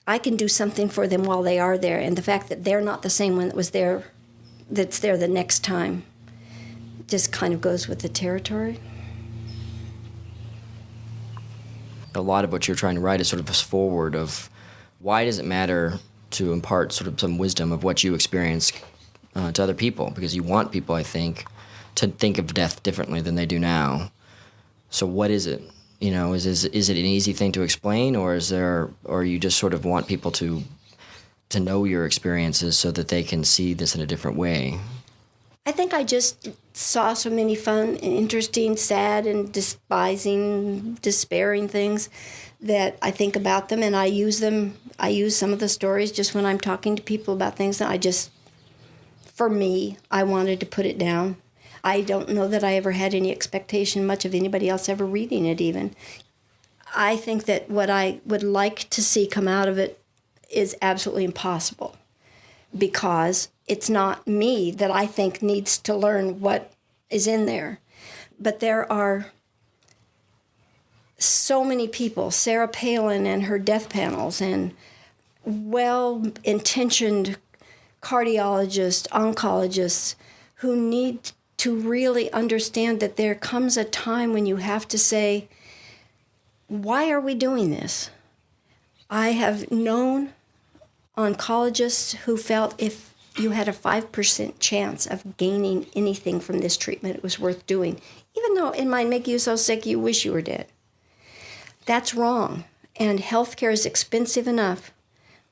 I can do something for them while they are there. And the fact that they're not the same one that was there, that's there the next time, just kind of goes with the territory.
A lot of what you're trying to write is sort of a forward of why does it matter to impart sort of some wisdom of what you experience to other people, because you want people, I think, to think of death differently than they do now. So what is it? You know, is it an easy thing to explain, or you just sort of want people to know your experiences so that they can see this in a different way?
I think I just saw so many fun, interesting, sad, and despairing things that I think about them, and I use them. I use some of the stories just when I'm talking to people about things that for me, I wanted to put it down. I don't know that I ever had any expectation much of anybody else ever reading it even. I think that what I would like to see come out of it is absolutely impossible, because it's not me that I think needs to learn what is in there. But there are so many people, Sarah Palin and her death panels, and well-intentioned cardiologists, oncologists, who need to really understand that there comes a time when you have to say, why are we doing this? I have known oncologists who felt if you had a 5% chance of gaining anything from this treatment, it was worth doing, even though it might make you so sick you wish you were dead. That's wrong. And healthcare is expensive enough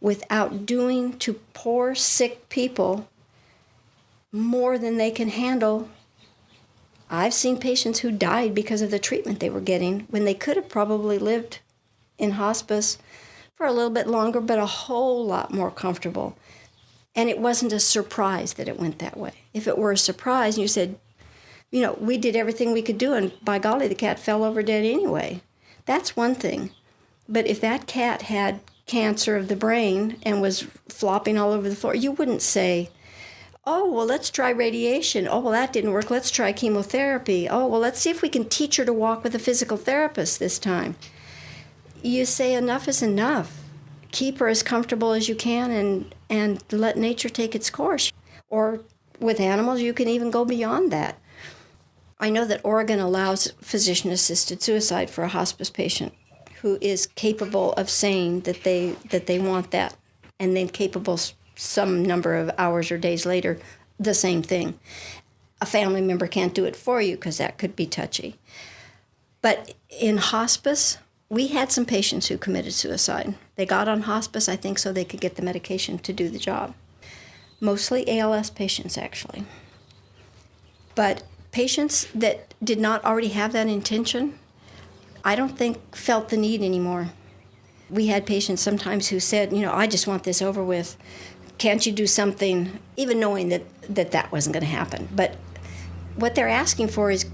without doing to poor, sick people more than they can handle. I've seen patients who died because of the treatment they were getting when they could have probably lived in hospice for a little bit longer, but a whole lot more comfortable. And it wasn't a surprise that it went that way. If it were a surprise and you said, we did everything we could do, and by golly, the cat fell over dead anyway, that's one thing. But if that cat had cancer of the brain and was flopping all over the floor, you wouldn't say, oh, well, let's try radiation. Oh, well, that didn't work. Let's try chemotherapy. Oh, well, let's see if we can teach her to walk with a physical therapist this time. You say enough is enough. Keep her as comfortable as you can and let nature take its course. Or with animals, you can even go beyond that. I know that Oregon allows physician-assisted suicide for a hospice patient who is capable of saying that they want that, and then capable some number of hours or days later, the same thing. A family member can't do it for you because that could be touchy. But in hospice, we had some patients who committed suicide. They got on hospice, I think, so they could get the medication to do the job. Mostly ALS patients, actually. But patients that did not already have that intention, I don't think felt the need anymore. We had patients sometimes who said, I just want this over with. Can't you do something, even knowing that wasn't going to happen. But what they're asking for is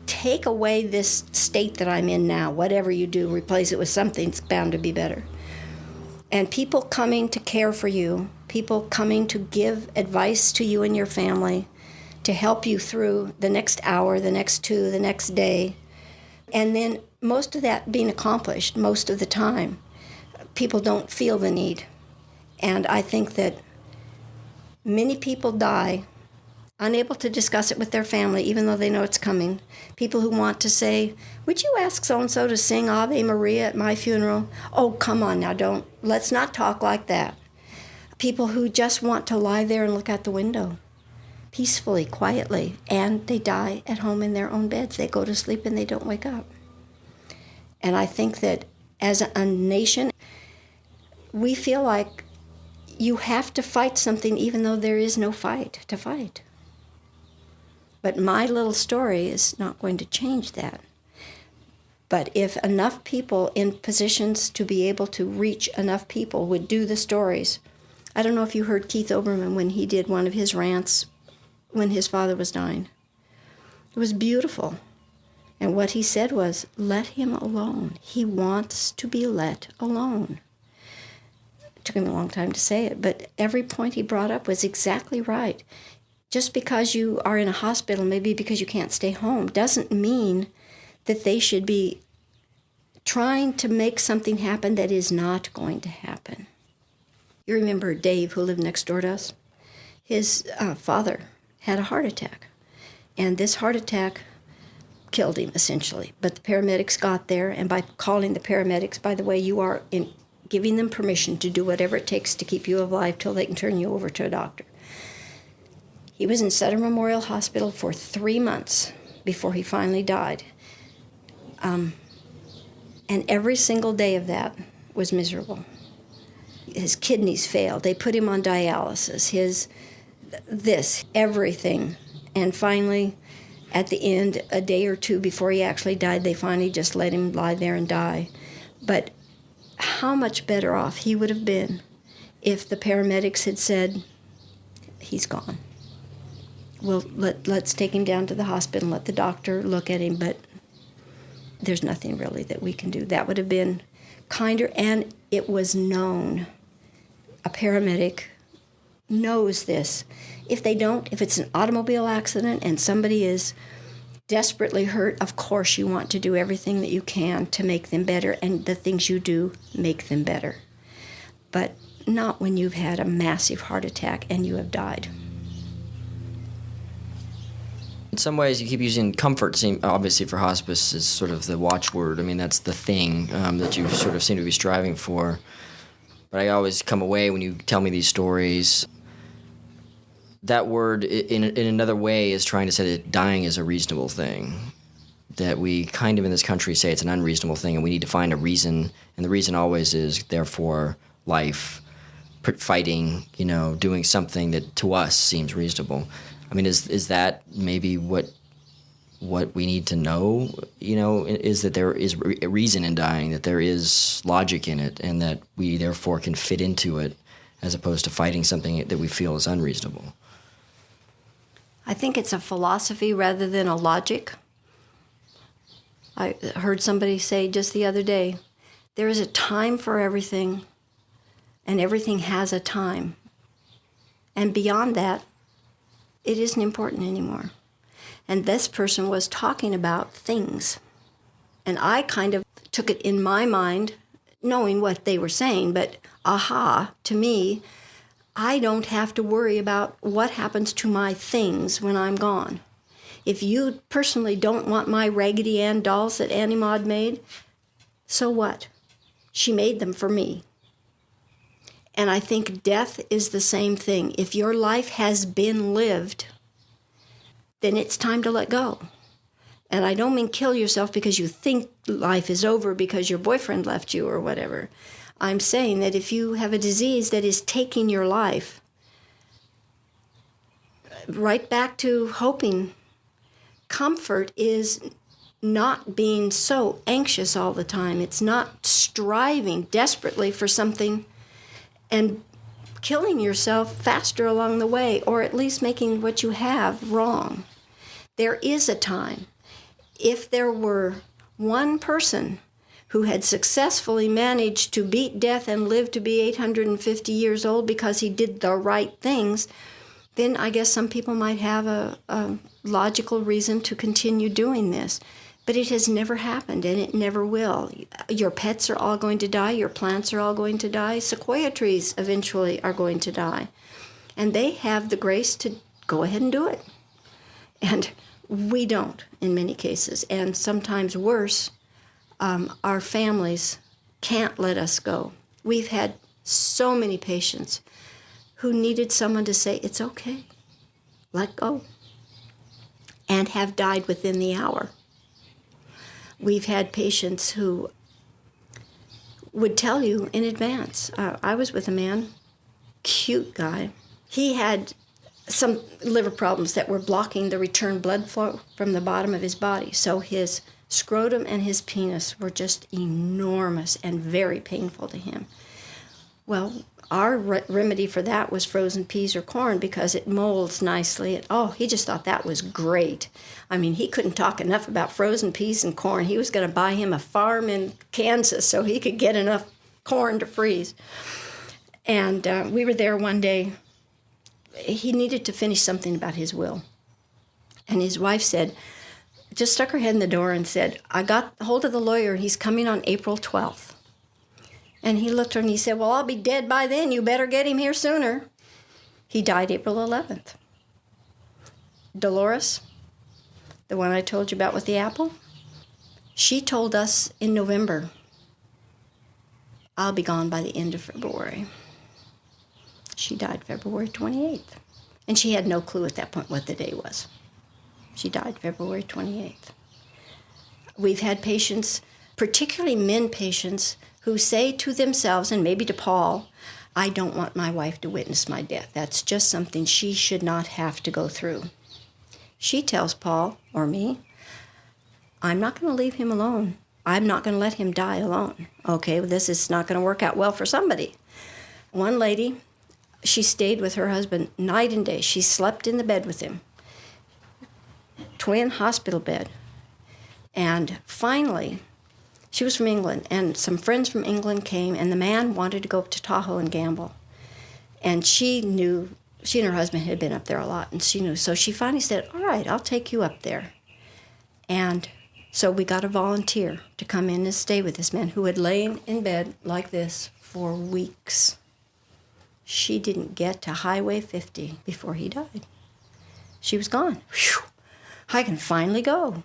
take away this state that I'm in now. Whatever you do, replace it with something that's bound to be better. And people coming to care for you, people coming to give advice to you and your family, to help you through the next hour, the next two, the next day. And then most of that being accomplished most of the time, people don't feel the need. And I think that many people die unable to discuss it with their family, even though they know it's coming. People who want to say, would you ask so-and-so to sing Ave Maria at my funeral? Oh, come on now, let's not talk like that. People who just want to lie there and look out the window, peacefully, quietly, and they die at home in their own beds. They go to sleep and they don't wake up. And I think that as a nation, we feel like you have to fight something even though there is no fight to fight. But my little story is not going to change that. But if enough people in positions to be able to reach enough people would do the stories. I don't know if you heard Keith Oberman when he did one of his rants when his father was dying. It was beautiful. And what he said was, let him alone. He wants to be let alone. It took him a long time to say it, but every point he brought up was exactly right. Just because you are in a hospital, maybe because you can't stay home, doesn't mean that they should be trying to make something happen that is not going to happen. You remember Dave, who lived next door to us? His father had a heart attack, and this heart attack killed him, essentially. But the paramedics got there, and by calling the paramedics, by the way, you are giving them permission to do whatever it takes to keep you alive till they can turn you over to a doctor. He was in Sutter Memorial Hospital for 3 months before he finally died. And every single day of that was miserable. His kidneys failed. They put him on dialysis. Everything. And finally, at the end, a day or two before he actually died, they finally just let him lie there and die. But how much better off he would have been if the paramedics had said, he's gone. Well, let's take him down to the hospital and let the doctor look at him, but there's nothing really that we can do. That would have been kinder, and it was known. A paramedic knows this. If it's an automobile accident and somebody is desperately hurt, of course you want to do everything that you can to make them better, and the things you do make them better. But not when you've had a massive heart attack and you have died.
In some ways, you keep using comfort, obviously, for hospice is sort of the watchword. I mean, that's the thing that you sort of seem to be striving for. But I always come away when you tell me these stories, that word in another way is trying to say that dying is a reasonable thing. That we kind of in this country say it's an unreasonable thing and we need to find a reason. And the reason always is, therefore, life, fighting, doing something that to us seems reasonable. I mean, is that maybe what we need to know, is that there is a reason in dying, that there is logic in it, and that we therefore can fit into it as opposed to fighting something that we feel is unreasonable?
I think it's a philosophy rather than a logic. I heard somebody say just the other day, there is a time for everything, and everything has a time. And beyond that, it isn't important anymore. And this person was talking about things. And I kind of took it in my mind, knowing what they were saying, but to me, I don't have to worry about what happens to my things when I'm gone. If you personally don't want my Raggedy Ann dolls that Annie Maud made, so what? She made them for me. And I think death is the same thing. If your life has been lived, then it's time to let go. And I don't mean kill yourself because you think life is over because your boyfriend left you or whatever. I'm saying that if you have a disease that is taking your life, right back to hoping. Comfort is not being so anxious all the time. It's not striving desperately for something and killing yourself faster along the way, or at least making what you have wrong. There is a time. If there were one person who had successfully managed to beat death and live to be 850 years old because he did the right things, then I guess some people might have a logical reason to continue doing this. But it has never happened, and it never will. Your pets are all going to die. Your plants are all going to die. Sequoia trees eventually are going to die. And they have the grace to go ahead and do it. And we don't in many cases. And sometimes worse, our families can't let us go. We've had so many patients who needed someone to say, it's okay, let go, and have died within the hour. We've had patients who would tell you in advance. I was with a man, cute guy. He had some liver problems that were blocking the return blood flow from the bottom of his body. So his scrotum and his penis were just enormous and very painful to him. Well, our remedy for that was frozen peas or corn because it molds nicely. And, he just thought that was great. I mean, he couldn't talk enough about frozen peas and corn. He was going to buy him a farm in Kansas so he could get enough corn to freeze. And we were there one day. He needed to finish something about his will. And his wife just stuck her head in the door and said, I got hold of the lawyer, and he's coming on April 12th. And he looked at her and he said, well, I'll be dead by then. You better get him here sooner. He died April 11th. Dolores, the one I told you about with the apple, she told us in November, I'll be gone by the end of February. She died February 28th. And she had no clue at that point what the day was. She died February 28th. We've had patients, particularly men patients, who say to themselves, and maybe to Paul, I don't want my wife to witness my death. That's just something she should not have to go through. She tells Paul, or me, I'm not going to leave him alone. I'm not going to let him die alone. Okay, well, this is not going to work out well for somebody. One lady, she stayed with her husband night and day. She slept in the bed with him. Twin hospital bed. And finally, she was from England, and some friends from England came, and the man wanted to go up to Tahoe and gamble. And she knew, she and her husband had been up there a lot, and she knew. So she finally said, all right, I'll take you up there. And so we got a volunteer to come in and stay with this man who had lain in bed like this for weeks. She didn't get to Highway 50 before he died. She was gone. Whew. I can finally go.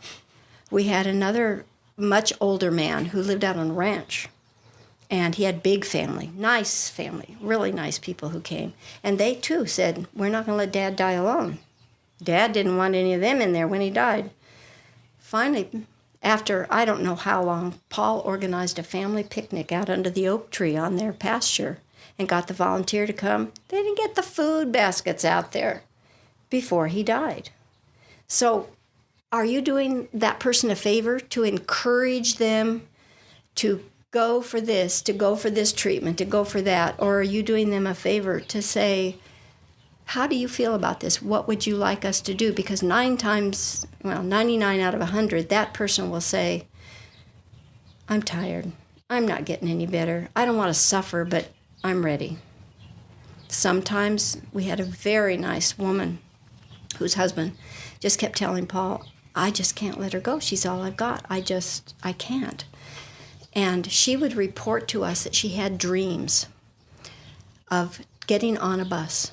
We had another much older man who lived out on a ranch. And he had big family, really nice people who came. And they, too, said, we're not going to let Dad die alone. Dad didn't want any of them in there when he died. Finally, after I don't know how long, Paul organized a family picnic out under the oak tree on their pasture and got the volunteer to come. They didn't get the food baskets out there before he died. So are you doing that person a favor to encourage them to go for this, to go for this treatment, to go for that? Or are you doing them a favor to say, how do you feel about this? What would you like us to do? Because 99 out of 100, that person will say, I'm tired. I'm not getting any better. I don't want to suffer, but I'm ready. Sometimes we had a very nice woman whose husband just kept telling Paul, I just can't let her go. She's all I've got. I can't. And she would report to us that she had dreams of getting on a bus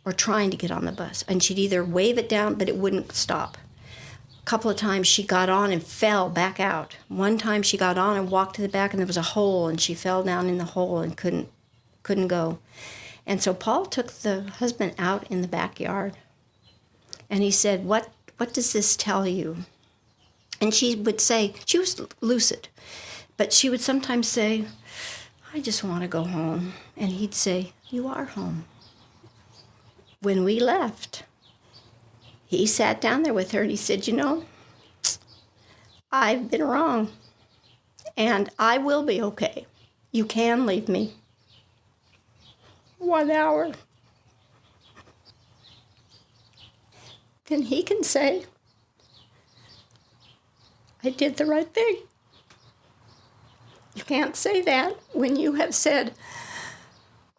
or trying to get on the bus. And she'd either wave it down, but it wouldn't stop. A couple of times she got on and fell back out. One time she got on and walked to the back and there was a hole and she fell down in the hole and couldn't go. And so Paul took the husband out in the backyard and he said, what does this tell you? And she would say, she was lucid, but she would sometimes say, I just want to go home. And he'd say, you are home. When we left, he sat down there with her and he said, you know, I've been wrong and I will be okay. You can leave me. 1 hour. Then he can say, I did the right thing. You can't say that when you have said,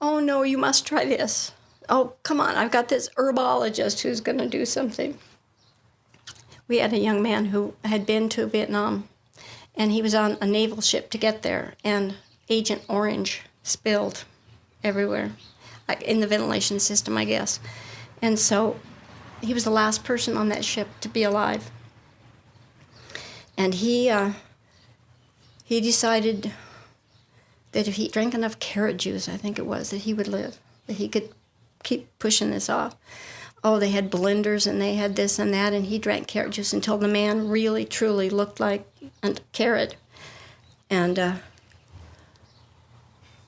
oh no, you must try this. Oh, come on, I've got this herbologist who's going to do something. We had a young man who had been to Vietnam, and he was on a naval ship to get there, and Agent Orange spilled everywhere, in the ventilation system, I guess. And so he was the last person on that ship to be alive. And he decided that if he drank enough carrot juice, I think it was, that he would live, that he could keep pushing this off. Oh, they had blenders and they had this and that, and he drank carrot juice until the man really, truly looked like a carrot. And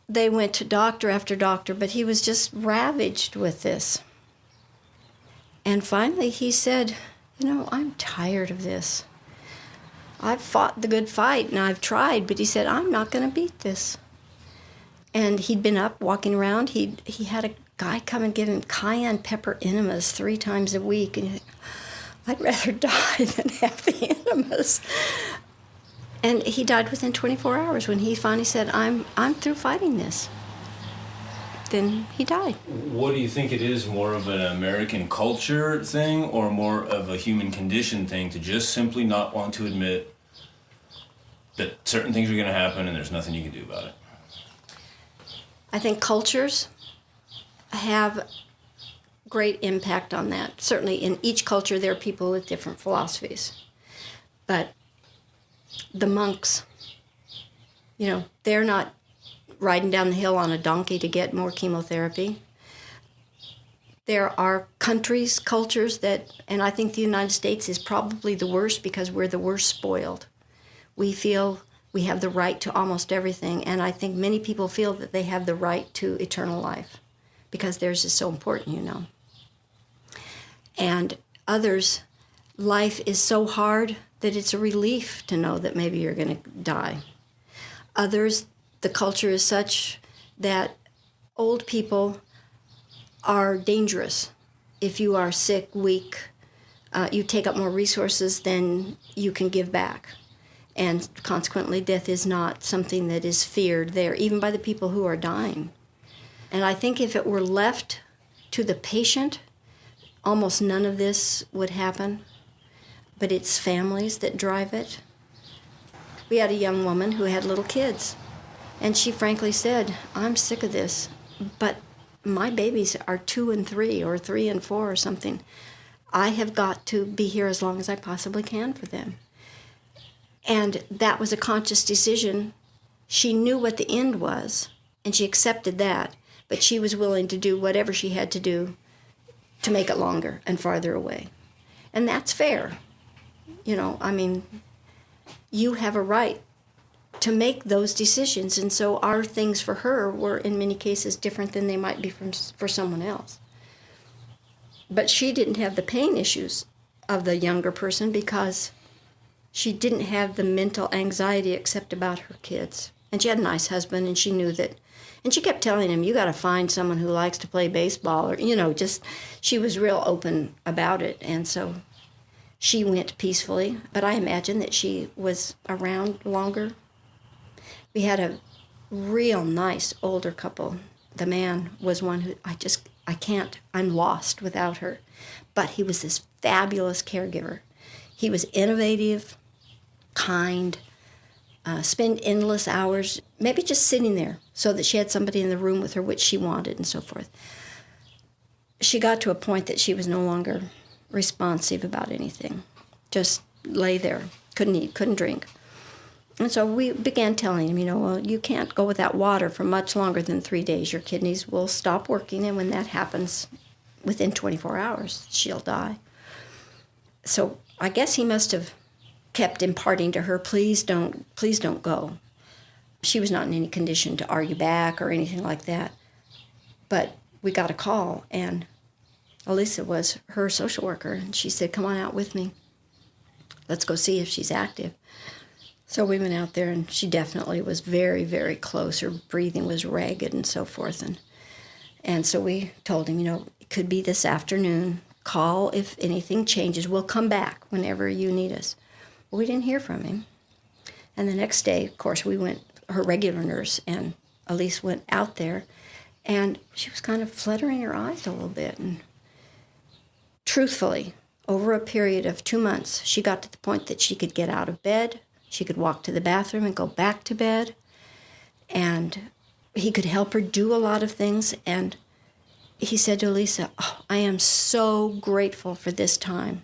they went to doctor after doctor, but he was just ravaged with this. And finally he said, you know, I'm tired of this. I've fought the good fight and I've tried, but he said, I'm not going to beat this. And he'd been up walking around. He had a guy come and give him cayenne pepper enemas 3 times a week. And I'd rather die than have the enemas. And he died within 24 hours when he finally said, I'm through fighting this. Then he died.
What do you think it is, more of an American culture thing or more of a human condition thing to just simply not want to admit that certain things are going to happen and there's nothing you can do about it?
I think cultures have great impact on that. Certainly in each culture there are people with different philosophies. But the monks, you know, they're not riding down the hill on a donkey to get more chemotherapy. There are countries, cultures that, and I think the United States is probably the worst because we're the worst spoiled. We feel we have the right to almost everything, and I think many people feel that they have the right to eternal life because theirs is so important, you know. And others, life is so hard that it's a relief to know that maybe you're going to die. Others, the culture is such that old people are dangerous. If you are sick, weak, you take up more resources than you can give back. And consequently, death is not something that is feared there, even by the people who are dying. And I think if it were left to the patient, almost none of this would happen. But it's families that drive it. We had a young woman who had little kids. And she frankly said, I'm sick of this, but my babies are 2 and 3 or 3 and 4 or something. I have got to be here as long as I possibly can for them. And that was a conscious decision. She knew what the end was, and she accepted that, but she was willing to do whatever she had to do to make it longer and farther away. And that's fair. You have a right to make those decisions, and so our things for her were in many cases different than they might be for someone else. But she didn't have the pain issues of the younger person because she didn't have the mental anxiety except about her kids. And she had a nice husband, and she knew that. And she kept telling him, you got to find someone who likes to play baseball, or, she was real open about it. And so she went peacefully, but I imagine that she was around longer. We had a real nice older couple. The man was one who I'm lost without her. But he was this fabulous caregiver. He was innovative, kind, spend endless hours, maybe just sitting there so that she had somebody in the room with her, which she wanted, and so forth. She got to a point that she was no longer responsive about anything. Just lay there, couldn't eat, couldn't drink. And so we began telling him, well, you can't go without water for much longer than 3 days. Your kidneys will stop working, and when that happens, within 24 hours, she'll die. So I guess he must have kept imparting to her, please don't go. She was not in any condition to argue back or anything like that. But we got a call, and Elisa was her social worker, and she said, come on out with me. Let's go see if she's active. So we went out there, and she definitely was very, very close. Her breathing was ragged and so forth. And so we told him, it could be this afternoon. Call if anything changes. We'll come back whenever you need us. Well, we didn't hear from him. And the next day, of course, we went, her regular nurse and Elise went out there, and she was kind of fluttering her eyes a little bit. And truthfully, over a period of 2 months, she got to the point that she could get out of bed, she could walk to the bathroom and go back to bed, and he could help her do a lot of things. And he said to Elisa, I am so grateful for this time.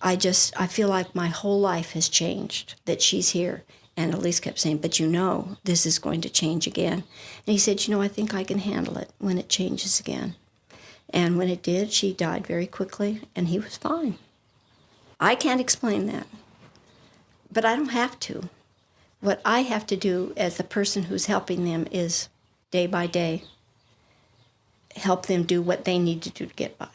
I feel like my whole life has changed, that she's here. And Elise kept saying, but this is going to change again. And he said, I think I can handle it when it changes again. And when it did, she died very quickly, and he was fine. I can't explain that, but I don't have to. What I have to do as the person who's helping them is, day by day, help them do what they need to do to get by.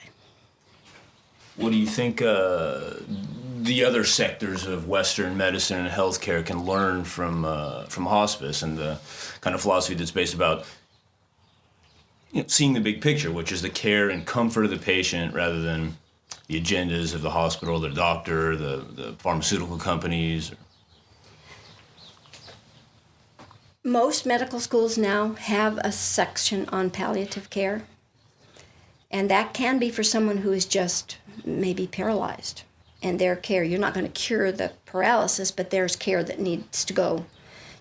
What do you think the other sectors of Western medicine and healthcare can learn from hospice and the kind of philosophy that's based about seeing the big picture, which is the care and comfort of the patient rather than the agendas of the hospital, the doctor, the pharmaceutical companies?
Most medical schools now have a section on palliative care, and that can be for someone who is just maybe paralyzed. And their care, you're not going to cure the paralysis, but there's care that needs to go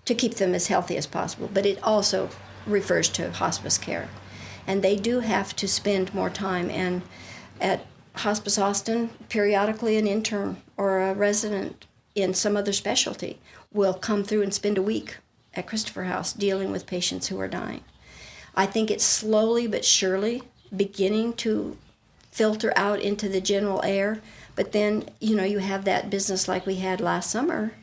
to keep them as healthy as possible. But it also refers to hospice care. And they do have to spend more time. And at Hospice Austin, periodically an intern or a resident in some other specialty will come through and spend a week at Christopher House dealing with patients who are dying. I think it's slowly but surely beginning to filter out into the general air. But then, you have that business like we had last summer,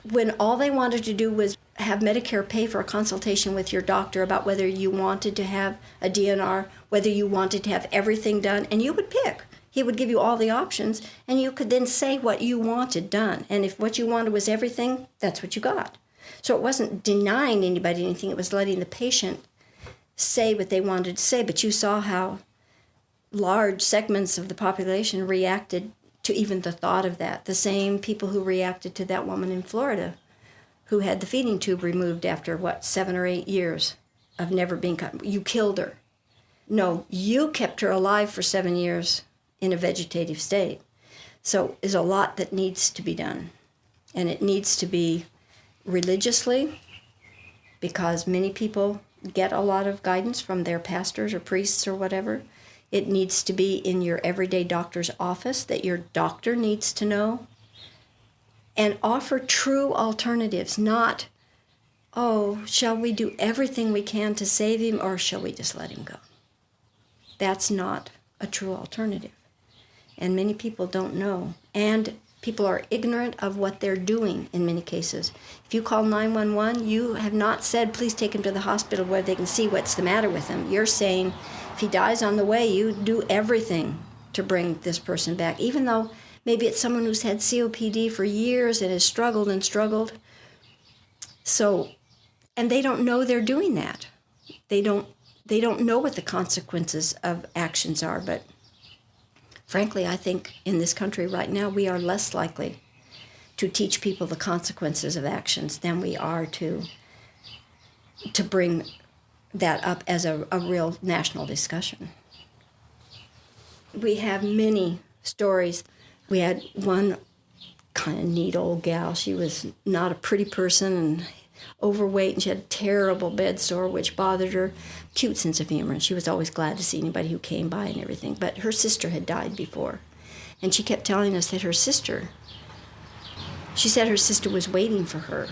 when all they wanted to do was have Medicare pay for a consultation with your doctor about whether you wanted to have a DNR, whether you wanted to have everything done, and you would pick. He would give you all the options, and you could then say what you wanted done. And if what you wanted was everything, that's what you got. So it wasn't denying anybody anything, it was letting the patient say what they wanted to say. But you saw how large segments of the population reacted to even the thought of that. The same people who reacted to that woman in Florida who had the feeding tube removed after, 7 or 8 years of never being cut. You killed her. No, you kept her alive for 7 years in a vegetative state. So there's a lot that needs to be done. And it needs to be religiously, because many people get a lot of guidance from their pastors or priests or whatever. It needs to be in your everyday doctor's office that your doctor needs to know. And offer true alternatives, not, oh, shall we do everything we can to save him or shall we just let him go? That's not a true alternative. And many people don't know. And people are ignorant of what they're doing in many cases. If you call 911, you have not said, please take him to the hospital where they can see what's the matter with him. You're saying, if he dies on the way, you do everything to bring this person back, even though maybe it's someone who's had COPD for years and has struggled and struggled. So, and they don't know they're doing that. They don't know what the consequences of actions are. But frankly, I think in this country right now, we are less likely to teach people the consequences of actions than we are to bring that up as a real national discussion. We have many stories. We had one kind of neat old gal. She was not a pretty person and overweight, and she had a terrible bed sore, which bothered her. Cute sense of humor, and she was always glad to see anybody who came by and everything. But her sister had died before, and she kept telling us that she said her sister was waiting for her.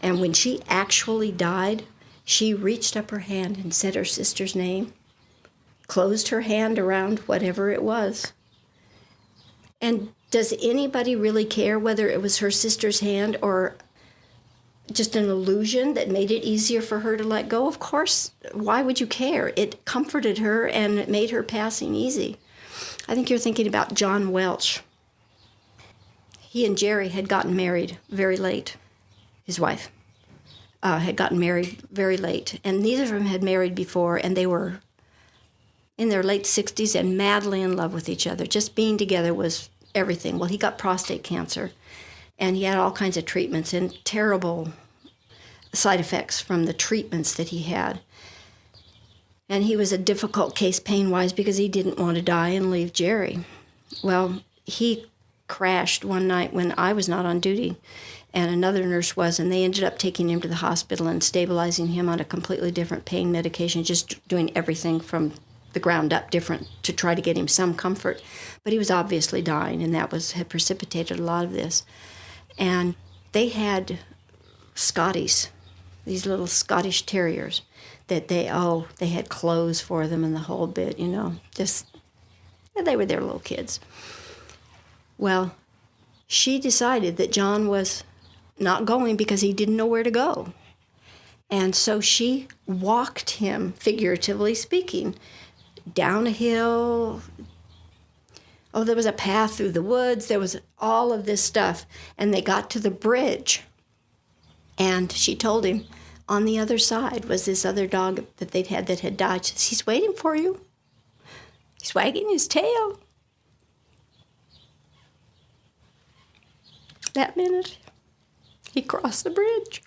And when she actually died, she reached up her hand and said her sister's name, closed her hand around whatever it was. And does anybody really care whether it was her sister's hand or just an illusion that made it easier for her to let go? Of course, why would you care? It comforted her and it made her passing easy. I think you're thinking about John Welch. He and Jerry had gotten married very late. His wife had gotten married very late, and neither of them had married before, and they were in their late 60s and madly in love with each other. Just being together was everything. Well, he got prostate cancer, and he had all kinds of treatments and terrible side effects from the treatments that he had. And he was a difficult case pain-wise because he didn't want to die and leave Jerry. Well, he crashed one night when I was not on duty, and another nurse was, and they ended up taking him to the hospital and stabilizing him on a completely different pain medication, just doing everything from the ground up different to try to get him some comfort. But he was obviously dying, and that had precipitated a lot of this. And they had Scotties, these little Scottish terriers, that they had clothes for them and the whole bit, they were their little kids. Well, she decided that John was not going because he didn't know where to go. And so she walked him, figuratively speaking, down a hill. Oh, there was a path through the woods. There was all of this stuff. And they got to the bridge. And she told him on the other side was this other dog that they'd had that had died. She says, he's waiting for you. He's wagging his tail. That minute, he crossed the bridge.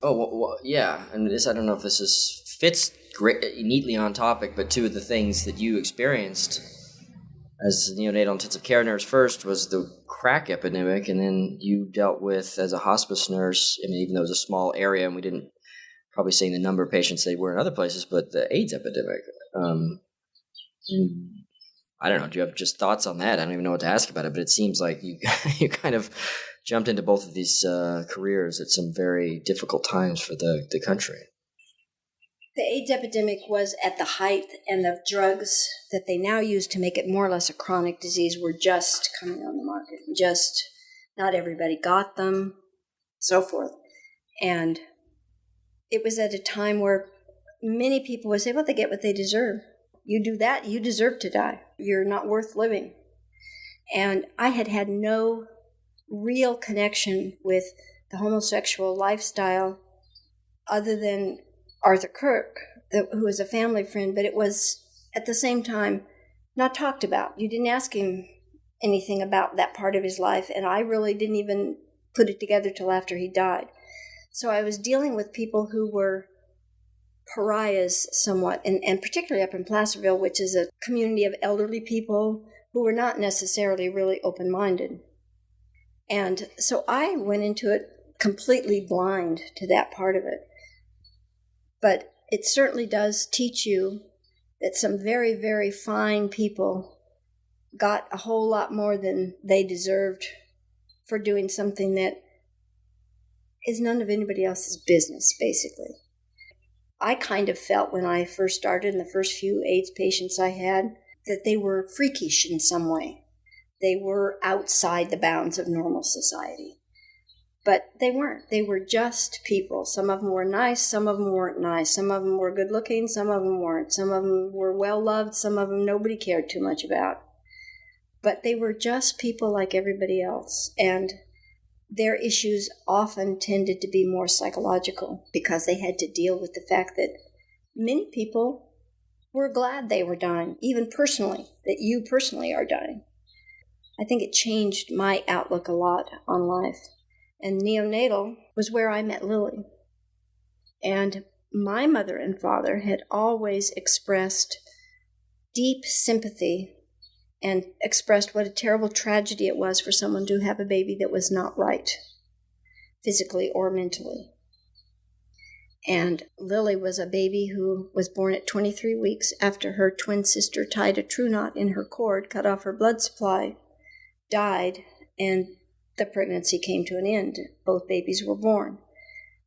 Oh, well, yeah. I mean, I don't know if fits neatly on topic, but two of the things that you experienced as a neonatal intensive care nurse first was the crack epidemic, and then you dealt with, as a hospice nurse, I mean, even though it was a small area, and we didn't probably see the number of patients they were in other places, but the AIDS epidemic. I don't know. Do you have just thoughts on that? I don't even know what to ask about it, but it seems like you kind of jumped into both of these careers at some very difficult times for the country.
The AIDS epidemic was at the height, and the drugs that they now use to make it more or less a chronic disease were just coming on the market. Just not everybody got them, so forth. And it was at a time where many people would say, well, they get what they deserve. You do that, you deserve to die. You're not worth living. And I had no real connection with the homosexual lifestyle other than Arthur Kirk, who was a family friend, but it was at the same time not talked about. You didn't ask him anything about that part of his life, and I really didn't even put it together till after he died. So I was dealing with people who were pariahs somewhat, and particularly up in Placerville, which is a community of elderly people who were not necessarily really open-minded. And so I went into it completely blind to that part of it. But it certainly does teach you that some very, very fine people got a whole lot more than they deserved for doing something that is none of anybody else's business, basically. I kind of felt when I first started, in the first few AIDS patients I had, that they were freakish in some way. They were outside the bounds of normal society. But they weren't. They were just people. Some of them were nice, some of them weren't nice. Some of them were good looking, some of them weren't. Some of them were well loved, some of them nobody cared too much about. But they were just people like everybody else. And their issues often tended to be more psychological because they had to deal with the fact that many people were glad they were dying, even personally, that you personally are dying. I think it changed my outlook a lot on life. And neonatal was where I met Lily. And my mother and father had always expressed deep sympathy and expressed what a terrible tragedy it was for someone to have a baby that was not right, physically or mentally. And Lily was a baby who was born at 23 weeks after her twin sister tied a true knot in her cord, cut off her blood supply, died, and the pregnancy came to an end. Both babies were born.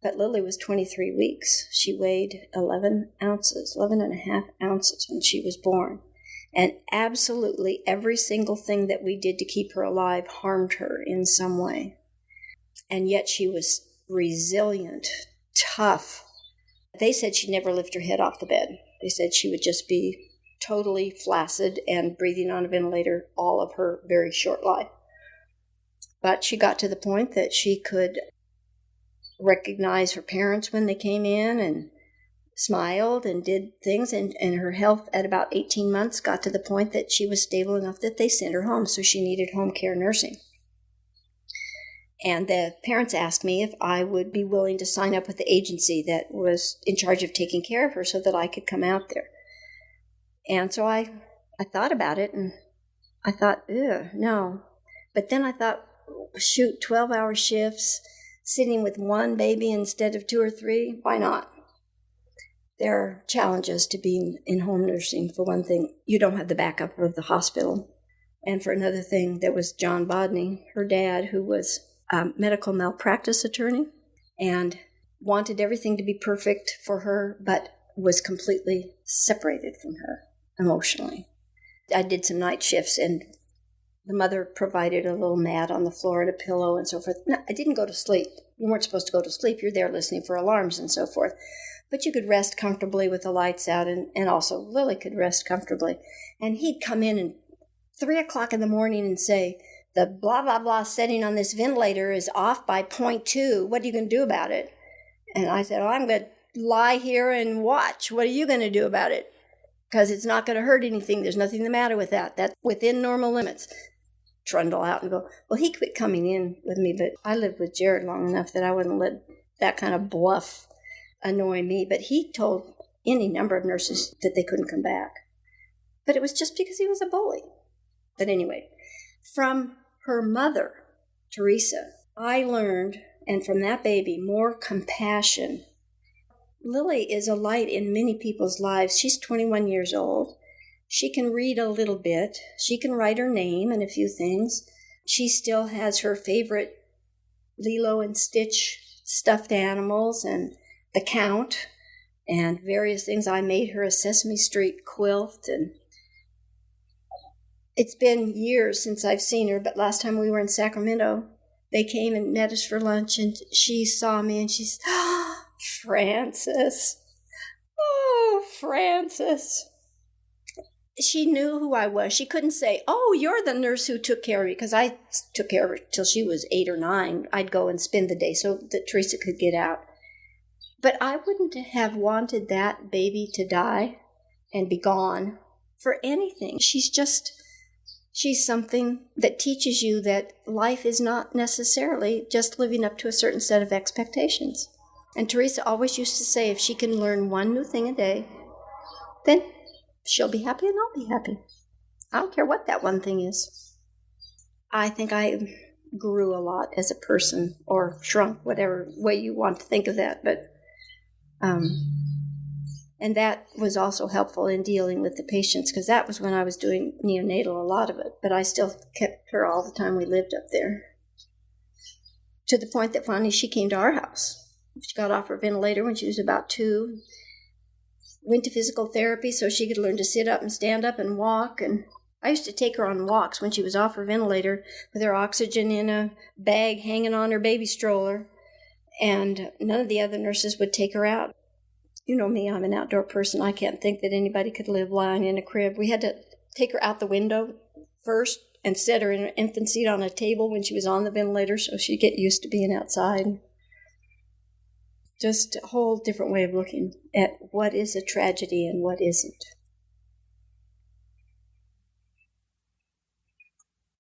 But Lily was 23 weeks. She weighed 11 and a half ounces when she was born. And absolutely every single thing that we did to keep her alive harmed her in some way. And yet she was resilient, tough. They said she'd never lift her head off the bed. They said she would just be totally flaccid and breathing on a ventilator all of her very short life. But she got to the point that she could recognize her parents when they came in and smiled and did things. And her health at about 18 months got to the point that she was stable enough that they sent her home. So she needed home care nursing. And the parents asked me if I would be willing to sign up with the agency that was in charge of taking care of her so that I could come out there. And so I thought about it, and I thought, no. But then I thought, shoot, 12-hour shifts, sitting with one baby instead of 2 or 3, why not? There are challenges to being in home nursing. For one thing, you don't have the backup of the hospital. And for another thing, there was John Bodney, her dad, who was a medical malpractice attorney and wanted everything to be perfect for her, but was completely separated from her emotionally. I did some night shifts, and the mother provided a little mat on the floor and a pillow and so forth. No, I didn't go to sleep. You weren't supposed to go to sleep. You're there listening for alarms and so forth. But you could rest comfortably with the lights out, and also Lily could rest comfortably. And he'd come in at 3 o'clock in the morning and say, the blah, blah, blah setting on this ventilator is off by 0.2. What are you going to do about it? And I said, I'm going to lie here and watch. What are you going to do about it? Because it's not going to hurt anything. There's nothing the matter with that. That's within normal limits. Trundle out and go, well, he quit coming in with me, but I lived with Jared long enough that I wouldn't let that kind of bluff annoy me. But he told any number of nurses that they couldn't come back. But it was just because he was a bully. But anyway, from her mother, Teresa, I learned, and from that baby, more compassion. Lily is a light in many people's lives. She's 21 years old. She can read a little bit. She can write her name and a few things. She still has her favorite Lilo and Stitch stuffed animals and the Count and various things. I made her a Sesame Street quilt, and it's been years since I've seen her, but last time we were in Sacramento, they came and met us for lunch, and she saw me, and she said, oh, Frances. Oh, Frances. She knew who I was. She couldn't say, oh, you're the nurse who took care of me, because I took care of her till she was 8 or 9. I'd go and spend the day so that Teresa could get out. But I wouldn't have wanted that baby to die and be gone for anything. She's something that teaches you that life is not necessarily just living up to a certain set of expectations. And Teresa always used to say, if she can learn one new thing a day, then she'll be happy and I'll be happy. I don't care what that one thing is. I think I grew a lot as a person, or shrunk, whatever way you want to think of that. But And that was also helpful in dealing with the patients, because that was when I was doing neonatal, a lot of it. But I still kept her all the time we lived up there. To the point that finally she came to our house. She got off her ventilator when she was about 2. Went to physical therapy so she could learn to sit up and stand up and walk. And I used to take her on walks when she was off her ventilator with her oxygen in a bag hanging on her baby stroller. And none of the other nurses would take her out. You know me, I'm an outdoor person. I can't think that anybody could live lying in a crib. We had to take her out the window first and set her in an infant seat on a table when she was on the ventilator so she'd get used to being outside. Just a whole different way of looking at what is a tragedy and what isn't.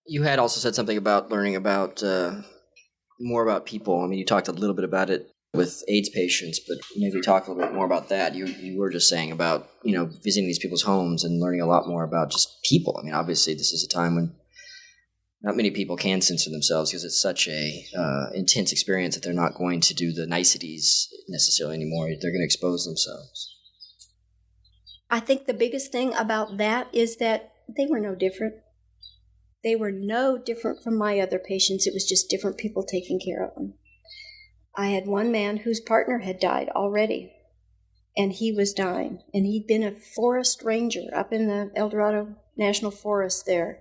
You had also said something about learning about more about people. I mean, you talked a little bit about it with AIDS patients, but maybe talk a little bit more about that. You were just saying about, visiting these people's homes and learning a lot more about just people. I mean, obviously this is a time when not many people can censor themselves because it's such a intense experience that they're not going to do the niceties necessarily anymore. They're going to expose themselves.
I think the biggest thing about that is that they were no different. They were no different from my other patients. It was just different people taking care of them. I had one man whose partner had died already, and he was dying. And he'd been a forest ranger up in the El Dorado National Forest there.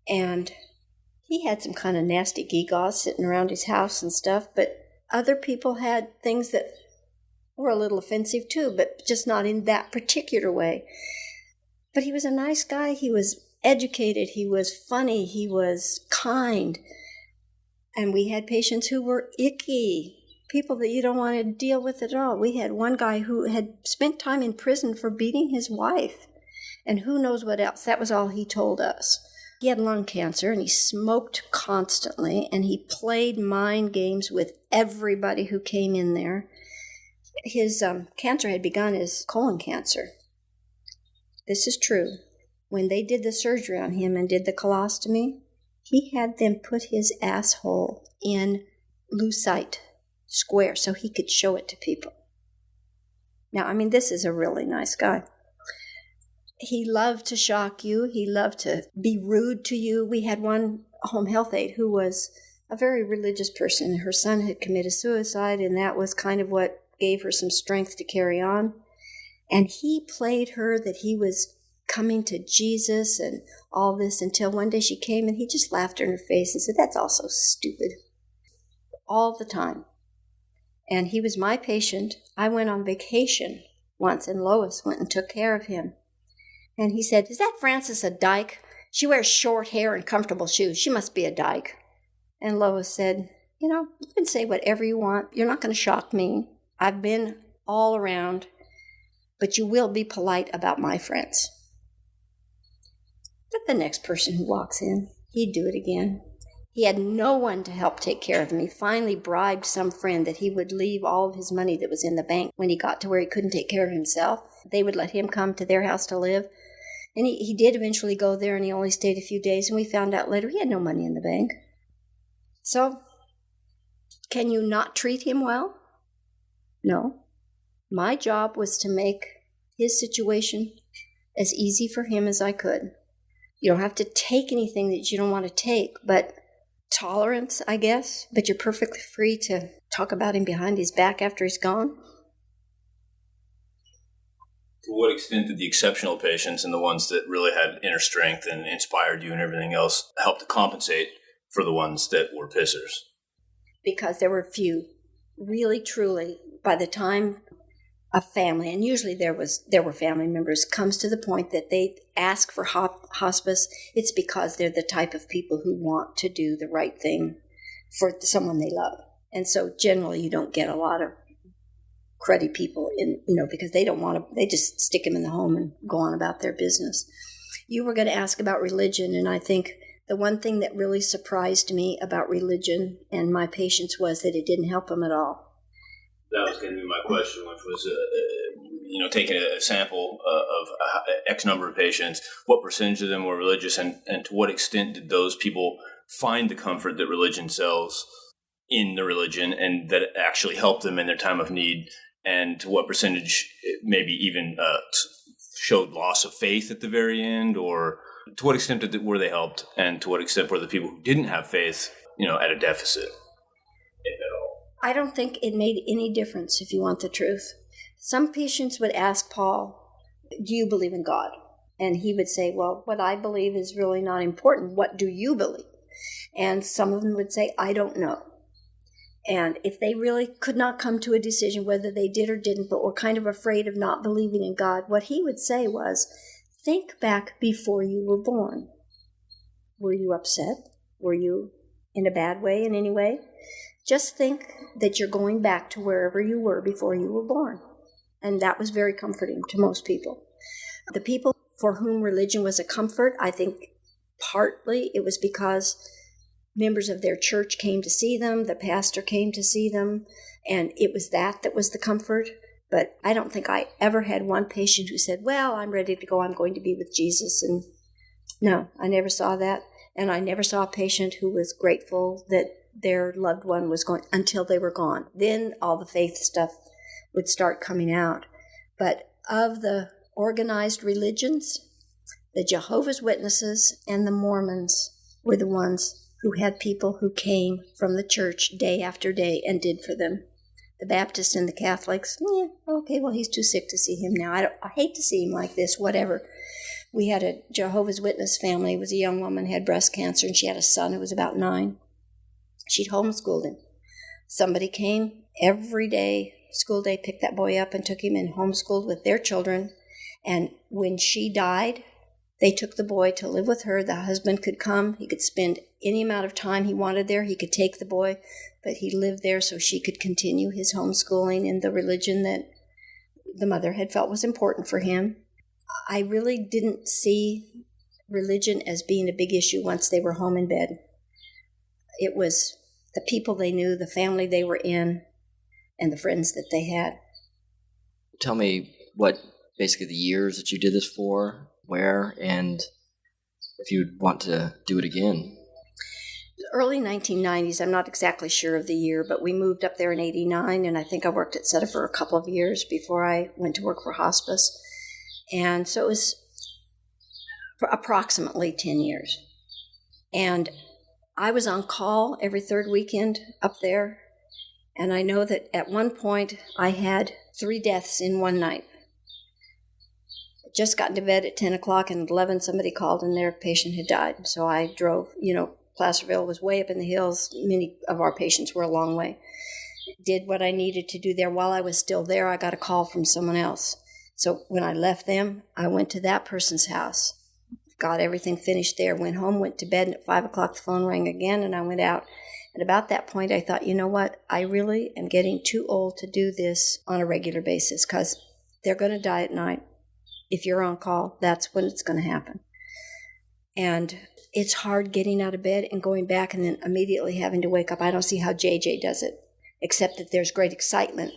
And he had some kind of nasty gewgaws sitting around his house and stuff, but other people had things that were a little offensive too, but just not in that particular way. But he was a nice guy. He was educated. He was funny. He was kind. And we had patients who were icky, people that you don't want to deal with at all. We had one guy who had spent time in prison for beating his wife, and who knows what else. That was all he told us. He had lung cancer, and he smoked constantly, and he played mind games with everybody who came in there. His cancer had begun as colon cancer. This is true. When they did the surgery on him and did the colostomy, he had them put his asshole in lucite square so he could show it to people. Now, I mean, this is a really nice guy. He loved to shock you. He loved to be rude to you. We had one home health aide who was a very religious person. Her son had committed suicide, and that was kind of what gave her some strength to carry on. And he played her that he was coming to Jesus and all this until one day she came and he just laughed in her face and said, "That's all so stupid." All the time. And he was my patient. I went on vacation once and Lois went and took care of him. And he said, "Is that Frances a dyke? She wears short hair and comfortable shoes. She must be a dyke." And Lois said, "You can say whatever you want. You're not going to shock me. I've been all around, but you will be polite about my friends." But the next person who walks in, he'd do it again. He had no one to help take care of him. He finally bribed some friend that he would leave all of his money that was in the bank when he got to where he couldn't take care of himself. They would let him come to their house to live. And he did eventually go there, and he only stayed a few days, and we found out later he had no money in the bank. So, can you not treat him well? No. My job was to make his situation as easy for him as I could. You don't have to take anything that you don't want to take, but tolerance, I guess. But you're perfectly free to talk about him behind his back after he's gone.
To what extent did the exceptional patients and the ones that really had inner strength and inspired you and everything else help to compensate for the ones that were pissers?
Because there were few. Really, truly, by the time a family, and usually there were family members, comes to the point that they ask for hospice, it's because they're the type of people who want to do the right thing for someone they love. And so generally you don't get a lot of cruddy people because they don't want to, they just stick them in the home and go on about their business. You were going to ask about religion, and I think the one thing that really surprised me about religion and my patients was that it didn't help them at all.
That was going to be my question, which was, taking a sample of X number of patients, what percentage of them were religious, and to what extent did those people find the comfort that religion sells in the religion and that it actually helped them in their time of need and to what percentage maybe even showed loss of faith at the very end, or to what extent were they helped, and to what extent were the people who didn't have faith, at a deficit, if at all?
I don't think it made any difference, if you want the truth. Some patients would ask Paul, do you believe in God? And he would say, well, what I believe is really not important. What do you believe? And some of them would say, I don't know. And if they really could not come to a decision whether they did or didn't, but were kind of afraid of not believing in God, what he would say was, think back before you were born. Were you upset? Were you in a bad way in any way? Just think that you're going back to wherever you were before you were born. And that was very comforting to most people. The people for whom religion was a comfort, I think partly it was because members of their church came to see them, the pastor came to see them, and it was that was the comfort. But I don't think I ever had one patient who said, well, I'm ready to go, I'm going to be with Jesus. And no, I never saw that. And I never saw a patient who was grateful that their loved one was going until they were gone. Then all the faith stuff would start coming out. But of the organized religions, the Jehovah's Witnesses and the Mormons were the ones who had people who came from the church day after day and did for them. The Baptists and the Catholics, okay, well, he's too sick to see him now. I hate to see him like this, whatever. We had a Jehovah's Witness family. It was a young woman, had breast cancer, and she had a son who was about 9. She'd homeschooled him. Somebody came every day, school day, picked that boy up and took him and homeschooled with their children. And when she died, they took the boy to live with her. The husband could come. He could spend any amount of time he wanted there. He could take the boy, but he lived there so she could continue his homeschooling in the religion that the mother had felt was important for him. I really didn't see religion as being a big issue once they were home in bed. It was the people they knew, the family they were in, and the friends that they had.
Tell me what basically the years that you did this for, where, and if you'd want to do it again.
Early 1990s, I'm not exactly sure of the year, but we moved up there in 89, and I think I worked at SETA for a couple of years before I went to work for Hospice. And so it was for approximately 10 years. And I was on call every third weekend up there, and I know that at one point I had 3 deaths in one night. Just got to bed at 10 o'clock, and at 11 somebody called and their patient had died. So I drove, Placerville was way up in the hills. Many of our patients were a long way. Did what I needed to do there. While I was still there, I got a call from someone else. So when I left them, I went to that person's house, got everything finished there, went home, went to bed, and at 5 o'clock the phone rang again, and I went out. And about that point, I thought, you know what? I really am getting too old to do this on a regular basis because they're going to die at night. If you're on call, that's when it's going to happen. And it's hard getting out of bed and going back and then immediately having to wake up. I don't see how JJ does it, except that there's great excitement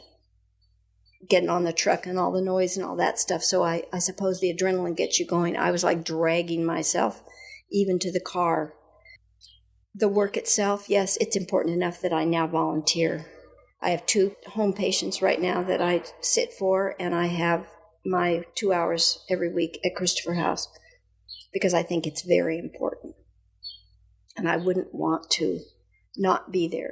getting on the truck and all the noise and all that stuff. So I suppose the adrenaline gets you going. I was like dragging myself even to the car. The work itself, yes, it's important enough that I now volunteer. I have 2 home patients right now that I sit for, and I have my 2 hours every week at Christopher House because I think it's very important. And I wouldn't want to not be there.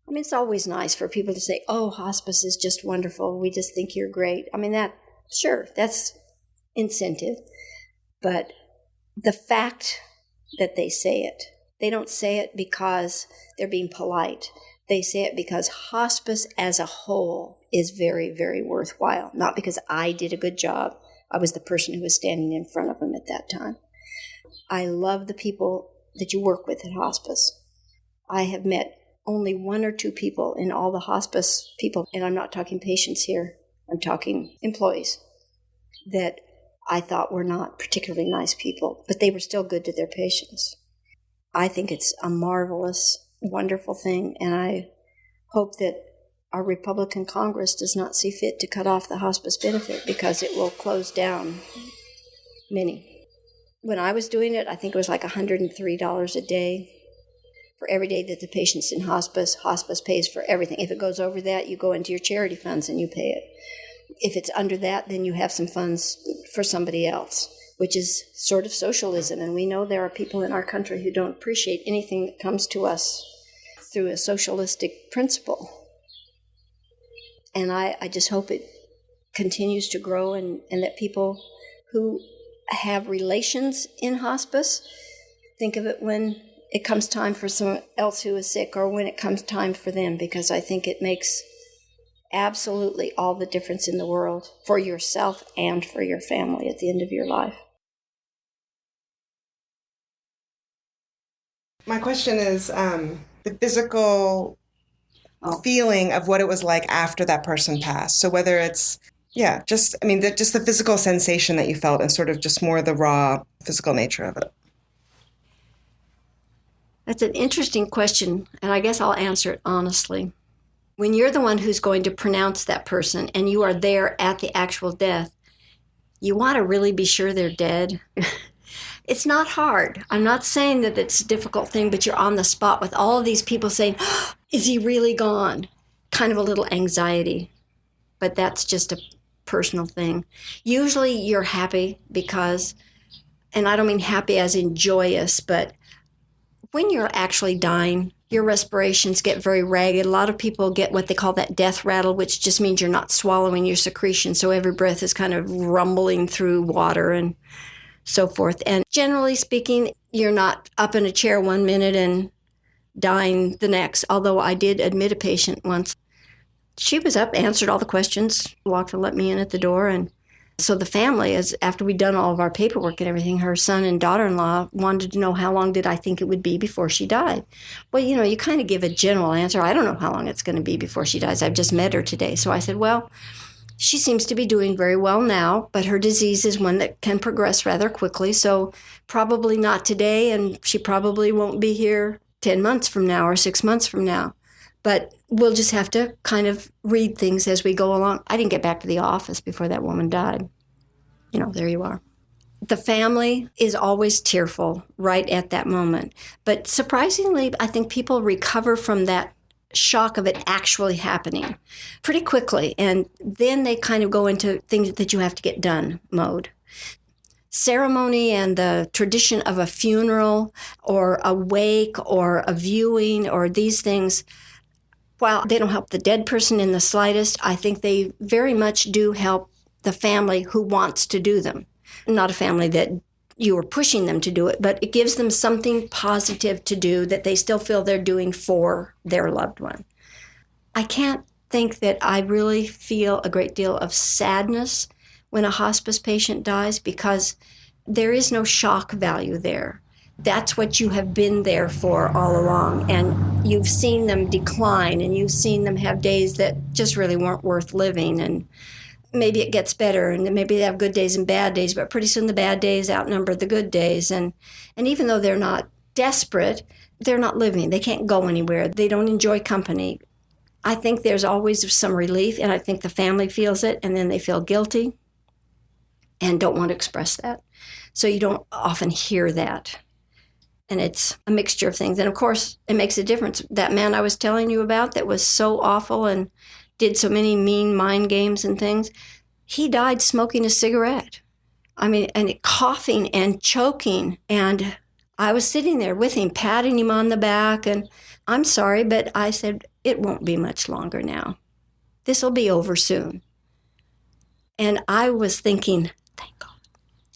I mean, it's always nice for people to say, oh, hospice is just wonderful. We just think you're great. I mean, that's incentive. But the fact that they say it, they don't say it because they're being polite. They say it because hospice as a whole is very, very worthwhile. Not because I did a good job. I was the person who was standing in front of them at that time. I love the people that you work with at hospice. I have met only 1 or 2 people in all the hospice people, and I'm not talking patients here, I'm talking employees, that I thought were not particularly nice people, but they were still good to their patients. I think it's a marvelous, wonderful thing, and I hope that our Republican Congress does not see fit to cut off the hospice benefit because it will close down many. When I was doing it, I think it was like $103 a day For every day that the patient's in hospice, hospice pays for everything. If it goes over that, you go into your charity funds and you pay it. If it's under that, then you have some funds for somebody else, which is sort of socialism. And we know there are people in our country who don't appreciate anything that comes to us through a socialistic principle. And I just hope it continues to grow and that people who have relations in hospice think of it when it comes time for someone else who is sick or when it comes time for them, because I think it makes absolutely all the difference in the world for yourself and for your family at the end of your life.
My question is the physical feeling of what it was like after that person passed. So whether it's, just the physical sensation that you felt and sort of just more the raw physical nature of it.
That's an interesting question, and I guess I'll answer it honestly. When you're the one who's going to pronounce that person and you are there at the actual death, you want to really be sure they're dead. It's not hard. I'm not saying that it's a difficult thing, but you're on the spot with all of these people saying, oh, is he really gone? Kind of a little anxiety, but that's just a personal thing. Usually you're happy because, and I don't mean happy as in joyous, but when you're actually dying, your respirations get very ragged. A lot of people get what they call that death rattle, which just means you're not swallowing your secretion. So every breath is kind of rumbling through water and so forth. And generally speaking, you're not up in a chair 1 minute and dying the next. Although I did admit a patient once. She was up, answered all the questions, walked and let me in at the door. And so the family, after we'd done all of our paperwork and everything, her son and daughter-in-law wanted to know how long did I think it would be before she died. Well, you kind of give a general answer. I don't know how long it's going to be before she dies. I've just met her today. So I said, well, she seems to be doing very well now, but her disease is one that can progress rather quickly. So probably not today, and she probably won't be here 10 months from now or 6 months from now. But we'll just have to kind of read things as we go along. I didn't get back to the office before that woman died. There you are. The family is always tearful right at that moment. But surprisingly, I think people recover from that shock of it actually happening pretty quickly. And then they kind of go into things that you have to get done mode. Ceremony and the tradition of a funeral or a wake or a viewing or these things, while they don't help the dead person in the slightest, I think they very much do help the family who wants to do them. Not a family that you are pushing them to do it, but it gives them something positive to do that they still feel they're doing for their loved one. I can't think that I really feel a great deal of sadness when a hospice patient dies because there is no shock value there. That's what you have been there for all along. And you've seen them decline and you've seen them have days that just really weren't worth living. And maybe it gets better and maybe they have good days and bad days, but pretty soon the bad days outnumber the good days. And even though they're not desperate, they're not living. They can't go anywhere. They don't enjoy company. I think there's always some relief, and I think the family feels it, and then they feel guilty and don't want to express that. So you don't often hear that. And it's a mixture of things. And of course, it makes a difference. That man I was telling you about that was so awful and did so many mean mind games and things, he died smoking a cigarette. And coughing and choking. And I was sitting there with him, patting him on the back. And I'm sorry, but I said, it won't be much longer now. This will be over soon. And I was thinking, thank God.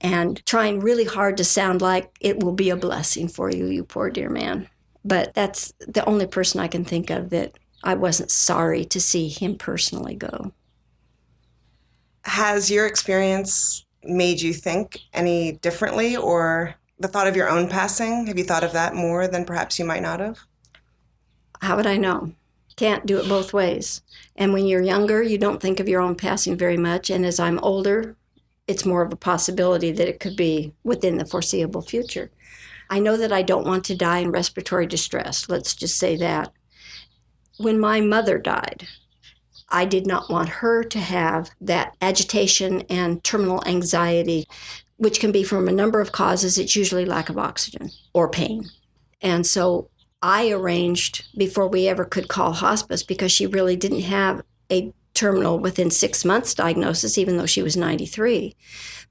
And trying really hard to sound like it will be a blessing for you, you poor dear man. But that's the only person I can think of that I wasn't sorry to see him personally go.
Has your experience made you think any differently, or the thought of your own passing? Have you thought of that more than perhaps you might not have?
How would I know? Can't do it both ways. And when you're younger, you don't think of your own passing very much. And as I'm older, it's more of a possibility that it could be within the foreseeable future. I know that I don't want to die in respiratory distress. Let's just say that. When my mother died, I did not want her to have that agitation and terminal anxiety, which can be from a number of causes. It's usually lack of oxygen or pain. And so I arranged before we ever could call hospice, because she really didn't have a terminal within 6 months diagnosis, even though she was 93.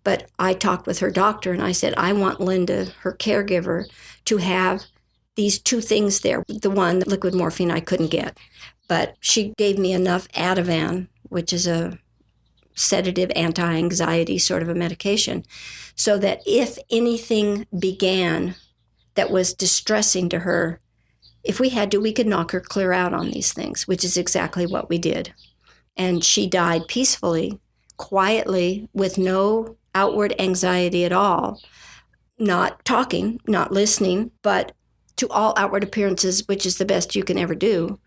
But I talked with her doctor and I said, I want Linda, her caregiver, to have these two things there. The one, the liquid morphine, I couldn't get. But she gave me enough Ativan, which is a sedative, anti-anxiety sort of a medication, so that if anything began that was distressing to her, if we had to, we could knock her clear out on these things, which is exactly what we did. And she died peacefully, quietly, with no outward anxiety at all, not talking, not listening, but to all outward appearances, which is the best you can ever do,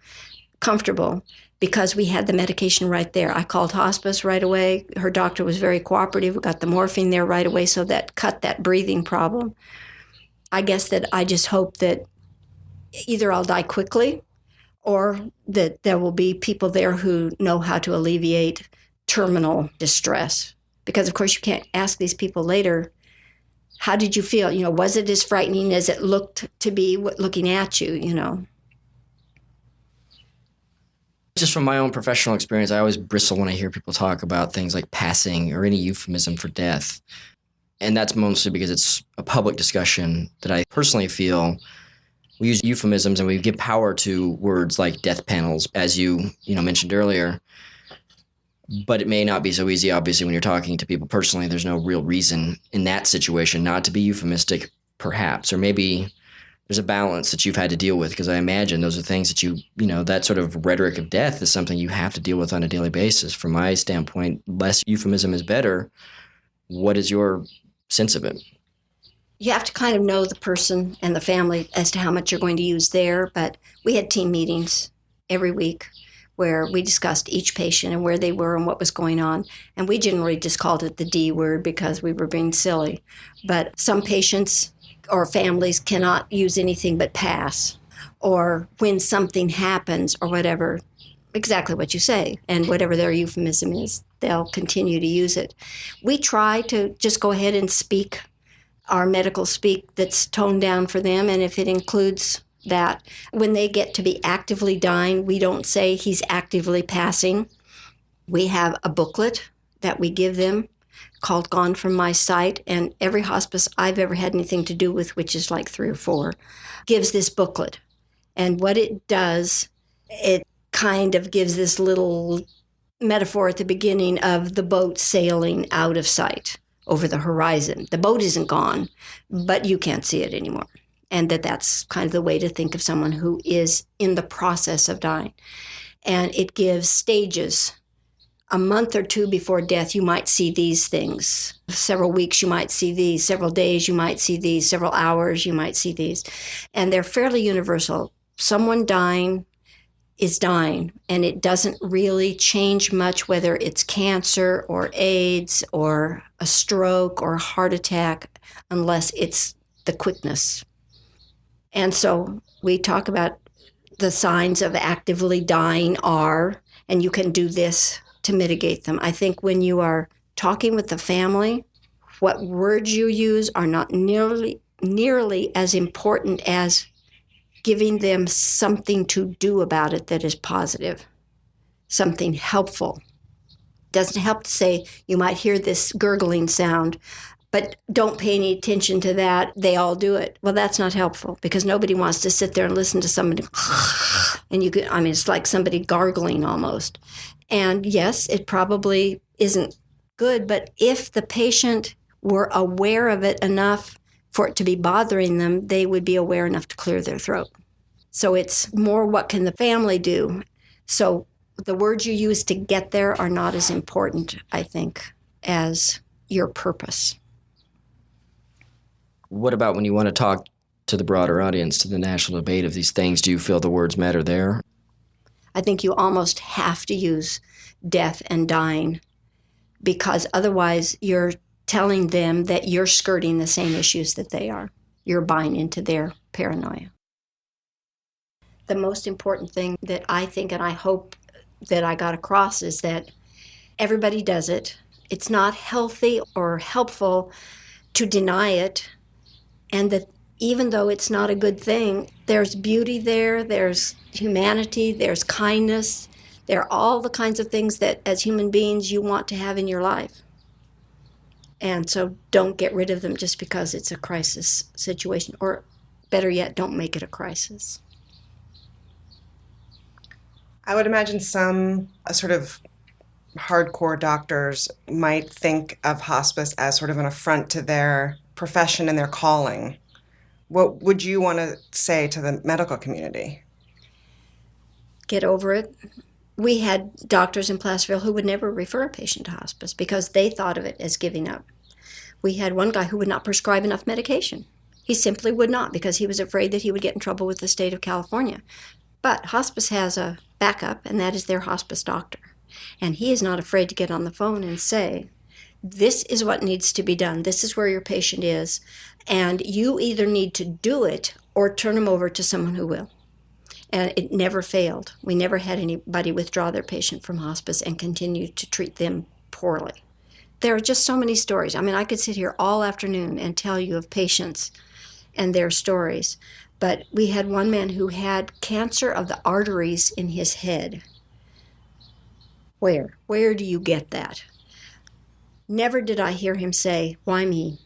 comfortable, because we had the medication right there. I called hospice right away. Her doctor was very cooperative. We got the morphine there right away, so that cut that breathing problem. I guess that I just hope that either I'll die quickly or that there will be people there who know how to alleviate terminal distress. Because, of course, you can't ask these people later, how did you feel? Was it as frightening as it looked to be looking at you?
Just from my own professional experience, I always bristle when I hear people talk about things like passing or any euphemism for death. And that's mostly because it's a public discussion that I personally feel we use euphemisms and we give power to words like death panels, as you mentioned earlier. But it may not be so easy, obviously, when you're talking to people personally. There's no real reason in that situation not to be euphemistic, perhaps. Or maybe there's a balance that you've had to deal with, because I imagine those are things that that sort of rhetoric of death is something you have to deal with on a daily basis. From my standpoint, less euphemism is better. What is your sense of it?
You have to kind of know the person and the family as to how much you're going to use there. But we had team meetings every week where we discussed each patient and where they were and what was going on. And we generally just called it the D word because we were being silly. But some patients or families cannot use anything but pass, or when something happens or whatever, exactly what you say. And whatever their euphemism is, they'll continue to use it. We try to just go ahead and speak our medical speak that's toned down for them. And if it includes that, when they get to be actively dying, we don't say he's actively passing. We have a booklet that we give them called Gone From My Sight, and every hospice I've ever had anything to do with, which is like 3 or 4, gives this booklet. And what it does, it kind of gives this little metaphor at the beginning of the boat sailing out of sight over the horizon. The boat isn't gone, but you can't see it anymore. And that's kind of the way to think of someone who is in the process of dying. And it gives stages. A month or 2 before death, you might see these things. Several weeks, you might see these. Several days, you might see these. Several hours, you might see these. And they're fairly universal. Someone dying is dying, and it doesn't really change much whether it's cancer or AIDS or a stroke or a heart attack, unless it's the quickness. And so we talk about the signs of actively dying are, and you can do this to mitigate them. I think when you are talking with the family, what words you use are not nearly as important as giving them something to do about it that is positive, something helpful. Doesn't help to say, you might hear this gurgling sound, but don't pay any attention to that. They all do it. Well, that's not helpful, because nobody wants to sit there and listen to somebody. And it's like somebody gargling almost. And yes, it probably isn't good, but if the patient were aware of it enough for it to be bothering them, they would be aware enough to clear their throat. So it's more, what can the family do? So the words you use to get there are not as important, I think, as your purpose.
What about when you want to talk to the broader audience, to the national debate of these things? Do you feel the words matter there?
I think you almost have to use death and dying, because otherwise you're telling them that you're skirting the same issues that they are. You're buying into their paranoia. The most important thing that I think, and I hope that I got across, is that everybody does it. It's not healthy or helpful to deny it, and that even though it's not a good thing, there's beauty there, there's humanity, there's kindness. There are all the kinds of things that as human beings you want to have in your life. And so don't get rid of them just because it's a crisis situation, or better yet, don't make it a crisis.
I would imagine some sort of hardcore doctors might think of hospice as sort of an affront to their profession and their calling. What would you want to say to the medical community?
Get over it. We had doctors in Placerville who would never refer a patient to hospice because they thought of it as giving up. We had one guy who would not prescribe enough medication. He simply would not because he was afraid that he would get in trouble with the state of California. But hospice has a backup, and that is their hospice doctor. And he is not afraid to get on the phone and say, this is what needs to be done. This is where your patient is. And you either need to do it or turn him over to someone who will. And it never failed. We never had anybody withdraw their patient from hospice and continue to treat them poorly. There are just so many stories. I mean, I could sit here all afternoon and tell you of patients and their stories. But we had one man who had cancer of the arteries in his head. Where? Where do you get that? Never did I hear him say, why me?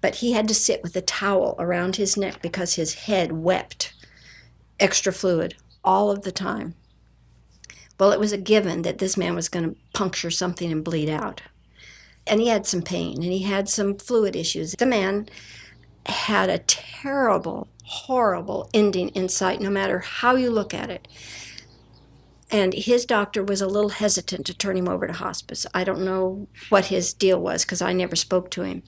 But he had to sit with a towel around his neck because his head wept extra fluid all of the time. Well, it was a given that this man was going to puncture something and bleed out. And he had some pain, and he had some fluid issues. The man had a terrible, horrible ending in sight, no matter how you look at it. And his doctor was a little hesitant to turn him over to hospice. I don't know what his deal was because I never spoke to him.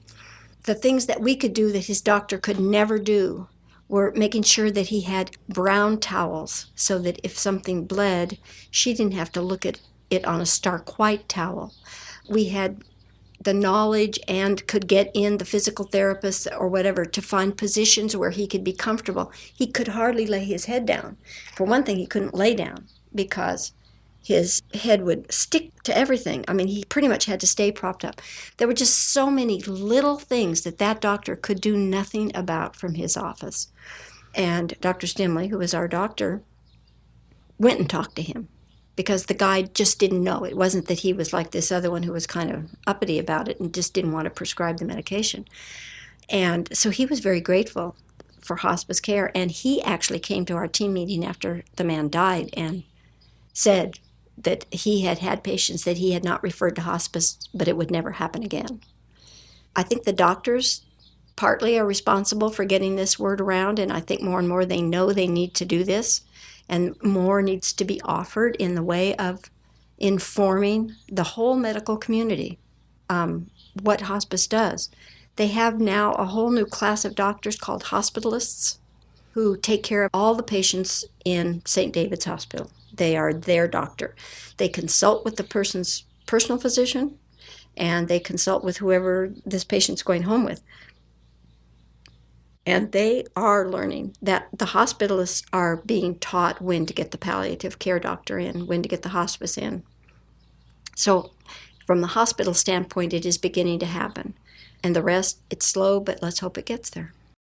The things that we could do that his doctor could never do were making sure that he had brown towels so that if something bled, she didn't have to look at it on a stark white towel. We had the knowledge and could get in the physical therapist or whatever to find positions where he could be comfortable. He could hardly lay his head down. For one thing, he couldn't lay down because his head would stick to everything. I mean, he pretty much had to stay propped up. There were just so many little things that doctor could do nothing about from his office. And Dr. Stimley, who was our doctor, went and talked to him because the guy just didn't know. It wasn't that he was like this other one who was kind of uppity about it and just didn't want to prescribe the medication. And so he was very grateful for hospice care, and he actually came to our team meeting after the man died and said that he had had patients that he had not referred to hospice, but it would never happen again. I think the doctors partly are responsible for getting this word around, and I think more and more they know they need to do this, and more needs to be offered in the way of informing the whole medical community what hospice does. They have now a whole new class of doctors called hospitalists who take care of all the patients in St. David's Hospital. They are their doctor. They consult with the person's personal physician, and they consult with whoever this patient's going home with. And they are learning that the hospitalists are being taught when to get the palliative care doctor in, when to get the hospice in. So from the hospital standpoint, it is beginning to happen. And the rest, it's slow, but let's hope it gets there.